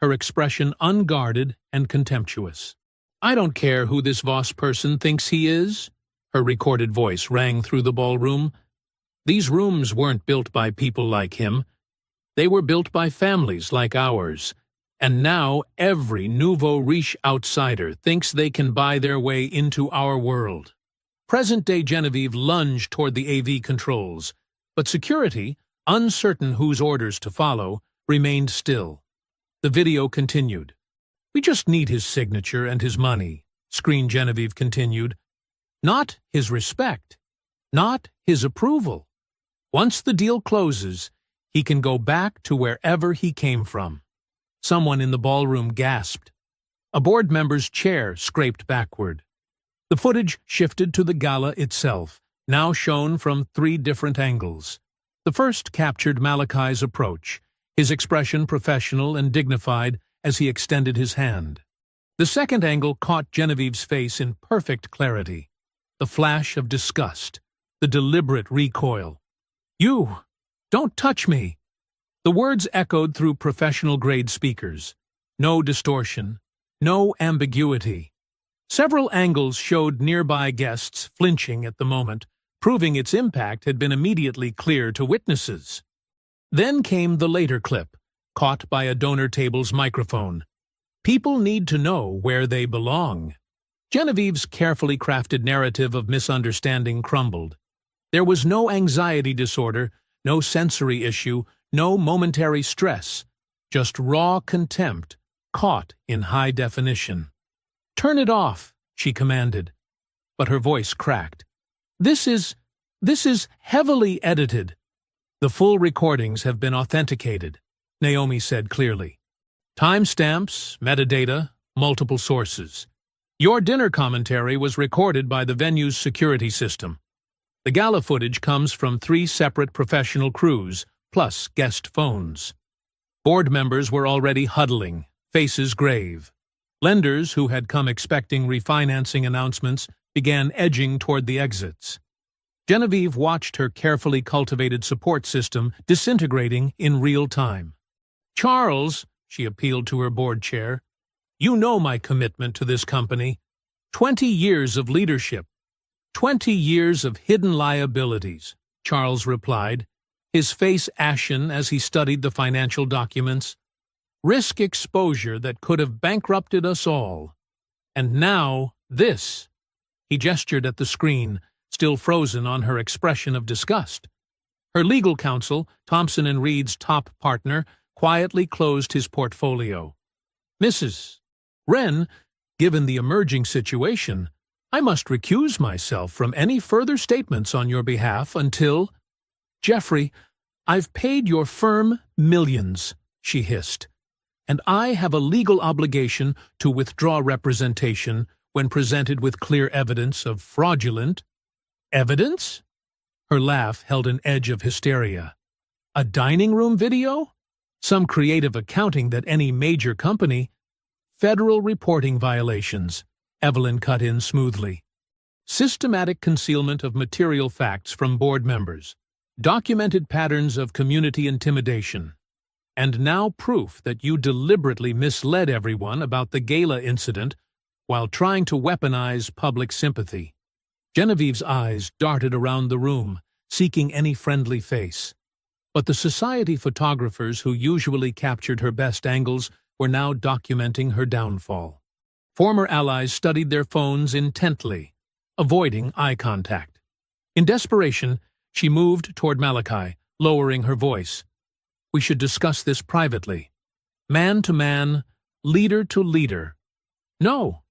her expression unguarded and contemptuous. "I don't care who this Voss person thinks he is," her recorded voice rang through the ballroom. "These rooms weren't built by people like him. They were built by families like ours. And now every nouveau riche outsider thinks they can buy their way into our world." Present-day Genevieve lunged toward the AV controls, but security, uncertain whose orders to follow, remained still. The video continued. "We just need his signature and his money," Screen Genevieve continued. "Not his respect. Not his approval. Once the deal closes, he can go back to wherever he came from." Someone in the ballroom gasped. A board member's chair scraped backward. The footage shifted to the gala itself, now shown from 3 different angles. The first captured Malachi's approach, his expression professional and dignified as he extended his hand. The second angle caught Genevieve's face in perfect clarity. The flash of disgust, the deliberate recoil. "You! Don't touch me!" The words echoed through professional-grade speakers. No distortion, no ambiguity. Several angles showed nearby guests flinching at the moment, proving its impact had been immediately clear to witnesses. Then came the later clip, caught by a donor table's microphone. People need to know where they belong. Genevieve's carefully crafted narrative of misunderstanding crumbled. There was no anxiety disorder, no sensory issue, no momentary stress, just raw contempt, caught in high definition. "Turn it off," she commanded, but her voice cracked. This is heavily edited." "The full recordings have been authenticated," Naomi said clearly. "Timestamps, metadata, multiple sources. Your dinner commentary was recorded by the venue's security system. The gala footage comes from 3 separate professional crews, plus guest phones." Board members were already huddling, faces grave. Lenders who had come expecting refinancing announcements began edging toward the exits. Genevieve watched her carefully cultivated support system disintegrating in real time. "Charles," she appealed to her board chair, "you know my commitment to this company. 20 years of leadership. 20 years of hidden liabilities," Charles replied, his face ashen as he studied the financial documents. "Risk exposure that could have bankrupted us all. And now, this." He gestured at the screen, still frozen on her expression of disgust. Her legal counsel, Thompson & Reed's top partner, quietly closed his portfolio. "Mrs. Wren, given the emerging situation, I must recuse myself from any further statements on your behalf until—" "Jeffrey, I've paid your firm millions," she hissed, "and I have a legal obligation to withdraw representation when presented with clear evidence of fraudulent—" "Evidence?" Her laugh held an edge of hysteria. "A dining room video? Some creative accounting that any major company—" "Federal reporting violations," Evelyn cut in smoothly. "Systematic concealment of material facts from board members. Documented patterns of community intimidation. And now proof that you deliberately misled everyone about the gala incident while trying to weaponize public sympathy." Genevieve's eyes darted around the room, seeking any friendly face. But the society photographers who usually captured her best angles were now documenting her downfall. Former allies studied their phones intently, avoiding eye contact. In desperation, she moved toward Malachi, lowering her voice. "We should discuss this privately. Man to man, leader to leader." "No."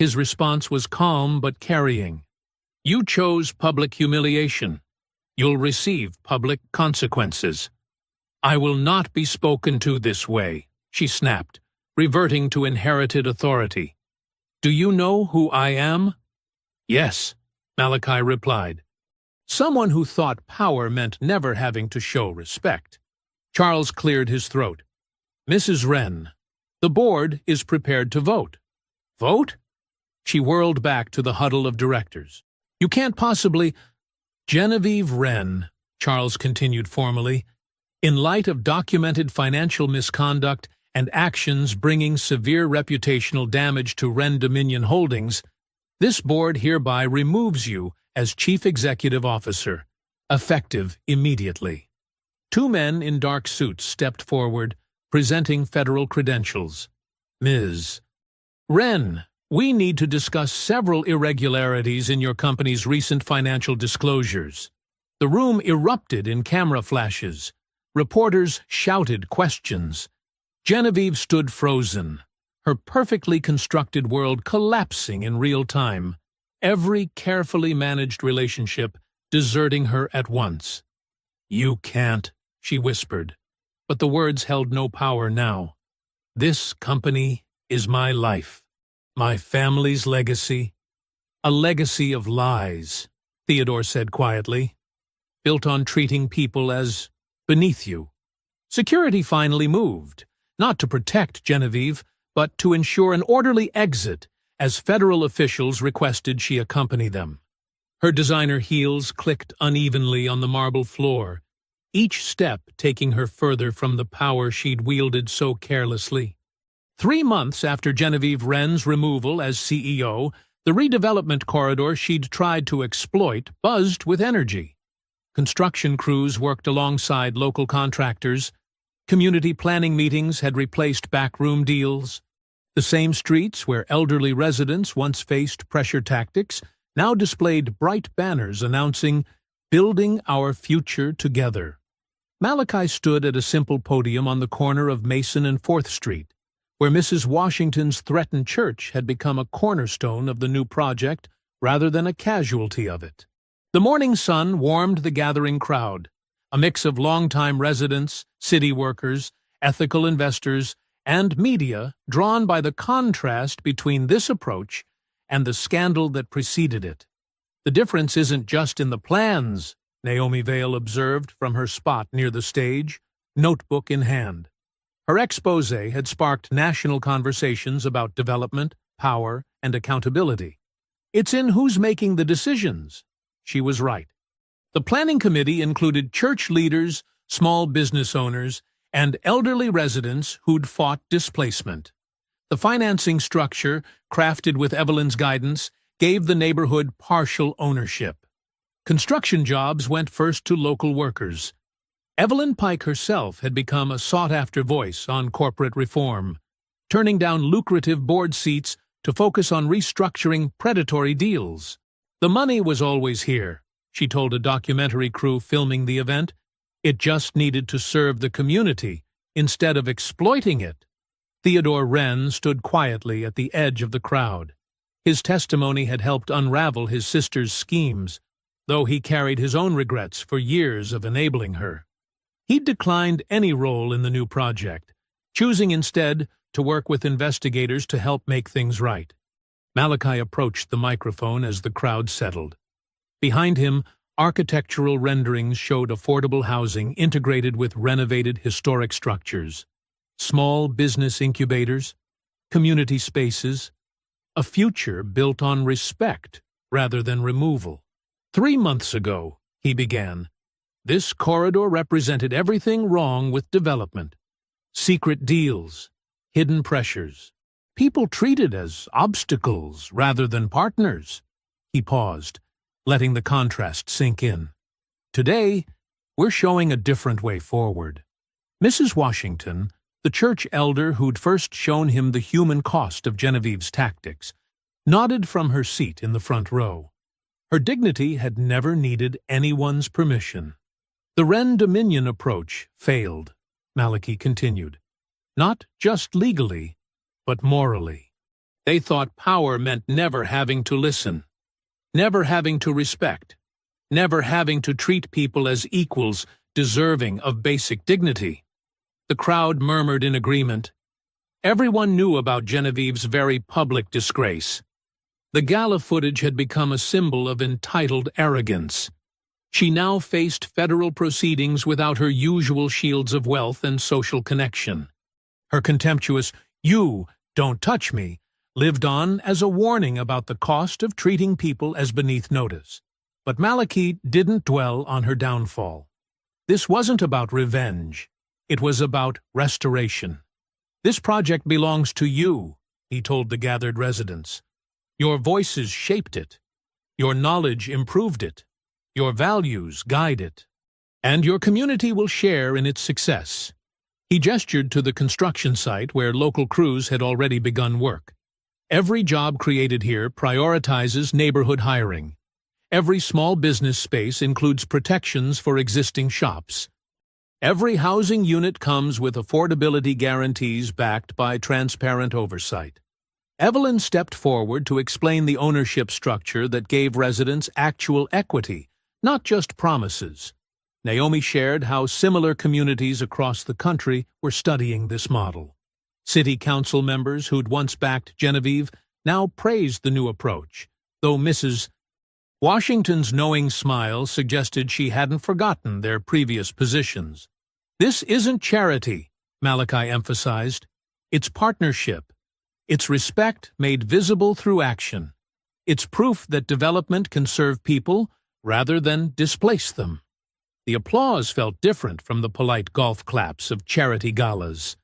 His response was calm but carrying. You chose public humiliation. You'll receive public consequences. I will not be spoken to this way, she snapped, reverting to inherited authority. Do you know who I am? Yes, Malachi replied. Someone who thought power meant never having to show respect. Charles cleared his throat. Mrs. Wren, the board is prepared to vote. Vote? She whirled back to the huddle of directors. You can't possibly— Genevieve Wren, Charles continued formally, in light of documented financial misconduct and actions bringing severe reputational damage to Wren Dominion Holdings, this board hereby removes you as Chief Executive Officer, effective immediately. Two men in dark suits stepped forward, presenting federal credentials. Ms. Wren, we need to discuss several irregularities in your company's recent financial disclosures. The room erupted in camera flashes. Reporters shouted questions. Genevieve stood frozen, her perfectly constructed world collapsing in real time, every carefully managed relationship deserting her at once. You can't, she whispered, but the words held no power now. This company is my life. My family's legacy, a legacy of lies, Theodore said quietly, built on treating people as beneath you. Security finally moved, not to protect Genevieve, but to ensure an orderly exit as federal officials requested she accompany them. Her designer heels clicked unevenly on the marble floor, each step taking her further from the power she'd wielded so carelessly. 3 months after Genevieve Wren's removal as CEO, the redevelopment corridor she'd tried to exploit buzzed with energy. Construction crews worked alongside local contractors. Community planning meetings had replaced backroom deals. The same streets where elderly residents once faced pressure tactics now displayed bright banners announcing, "Building our future together." Malachi stood at a simple podium on the corner of Mason and 4th Street, where Mrs. Washington's threatened church had become a cornerstone of the new project rather than a casualty of it. The morning sun warmed the gathering crowd, a mix of longtime residents, city workers, ethical investors, and media drawn by the contrast between this approach and the scandal that preceded it. The difference isn't just in the plans, Naomi Vale observed from her spot near the stage, notebook in hand. Her exposé had sparked national conversations about development, power, and accountability. It's in who's making the decisions. She was right. The planning committee included church leaders, small business owners, and elderly residents who'd fought displacement. The financing structure, crafted with Evelyn's guidance, gave the neighborhood partial ownership. Construction jobs went first to local workers. Evelyn Pike herself had become a sought-after voice on corporate reform, turning down lucrative board seats to focus on restructuring predatory deals. The money was always here, she told a documentary crew filming the event. It just needed to serve the community instead of exploiting it. Theodore Wren stood quietly at the edge of the crowd. His testimony had helped unravel his sister's schemes, though he carried his own regrets for years of enabling her. He'd declined any role in the new project, choosing instead to work with investigators to help make things right. Malachi approached the microphone as the crowd settled. Behind him, architectural renderings showed affordable housing integrated with renovated historic structures, small business incubators, community spaces, a future built on respect rather than removal. 3 months ago, he began, this corridor represented everything wrong with development. Secret deals, hidden pressures, people treated as obstacles rather than partners. He paused, letting the contrast sink in. Today, we're showing a different way forward. Mrs. Washington, the church elder who'd first shown him the human cost of Genevieve's tactics, nodded from her seat in the front row. Her dignity had never needed anyone's permission. The Wren Dominion approach failed, Malachi continued. Not just legally, but morally. They thought power meant never having to listen, never having to respect, never having to treat people as equals deserving of basic dignity. The crowd murmured in agreement. Everyone knew about Genevieve's very public disgrace. The gala footage had become a symbol of entitled arrogance. She now faced federal proceedings without her usual shields of wealth and social connection. Her contemptuous, "You don't touch me," lived on as a warning about the cost of treating people as beneath notice. But Maliki didn't dwell on her downfall. This wasn't about revenge. It was about restoration. "This project belongs to you," he told the gathered residents. "Your voices shaped it. Your knowledge improved it. Your values guide it. And your community will share in its success." He gestured to the construction site where local crews had already begun work. Every job created here prioritizes neighborhood hiring. Every small business space includes protections for existing shops. Every housing unit comes with affordability guarantees backed by transparent oversight. Evelyn stepped forward to explain the ownership structure that gave residents actual equity, not just promises. Naomi shared how similar communities across the country were studying this model. City council members who'd once backed Genevieve now praised the new approach, though Mrs. Washington's knowing smile suggested she hadn't forgotten their previous positions. "This isn't charity," Malachi emphasized. "It's partnership. It's respect made visible through action. It's proof that development can serve people rather than displace them." The applause felt different from the polite golf claps of charity galas.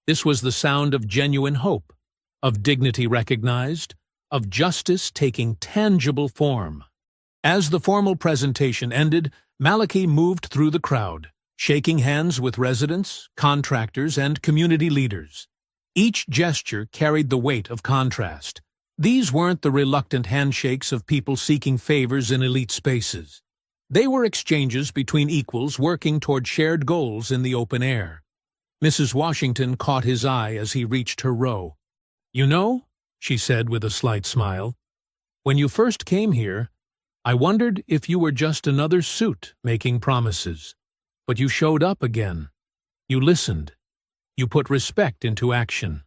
This was the sound of genuine hope, of dignity recognized, of justice taking tangible form. As the formal presentation ended, Maliki moved through the crowd, shaking hands with residents, contractors, and community leaders. Each gesture carried the weight of contrast. These weren't the reluctant handshakes of people seeking favors in elite spaces. They were exchanges between equals working toward shared goals in the open air. Mrs. Washington caught his eye as he reached her row. "You know," she said with a slight smile, "when you first came here, I wondered if you were just another suit making promises. But you showed up again. You listened. You put respect into action."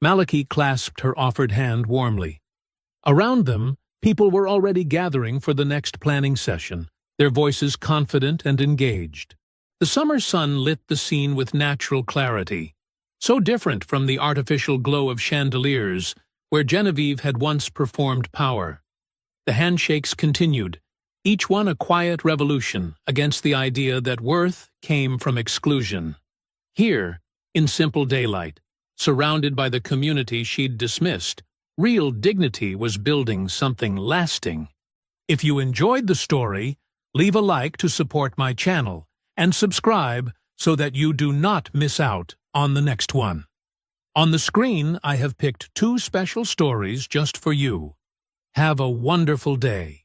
Maliki clasped her offered hand warmly. Around them, people were already gathering for the next planning session, their voices confident and engaged. The summer sun lit the scene with natural clarity, so different from the artificial glow of chandeliers where Genevieve had once performed power. The handshakes continued, each one a quiet revolution against the idea that worth came from exclusion. Here, in simple daylight, surrounded by the community she'd dismissed, real dignity was building something lasting. If you enjoyed the story, leave a like to support my channel and subscribe so that you do not miss out on the next one. On the screen, I have picked 2 special stories just for you. Have a wonderful day.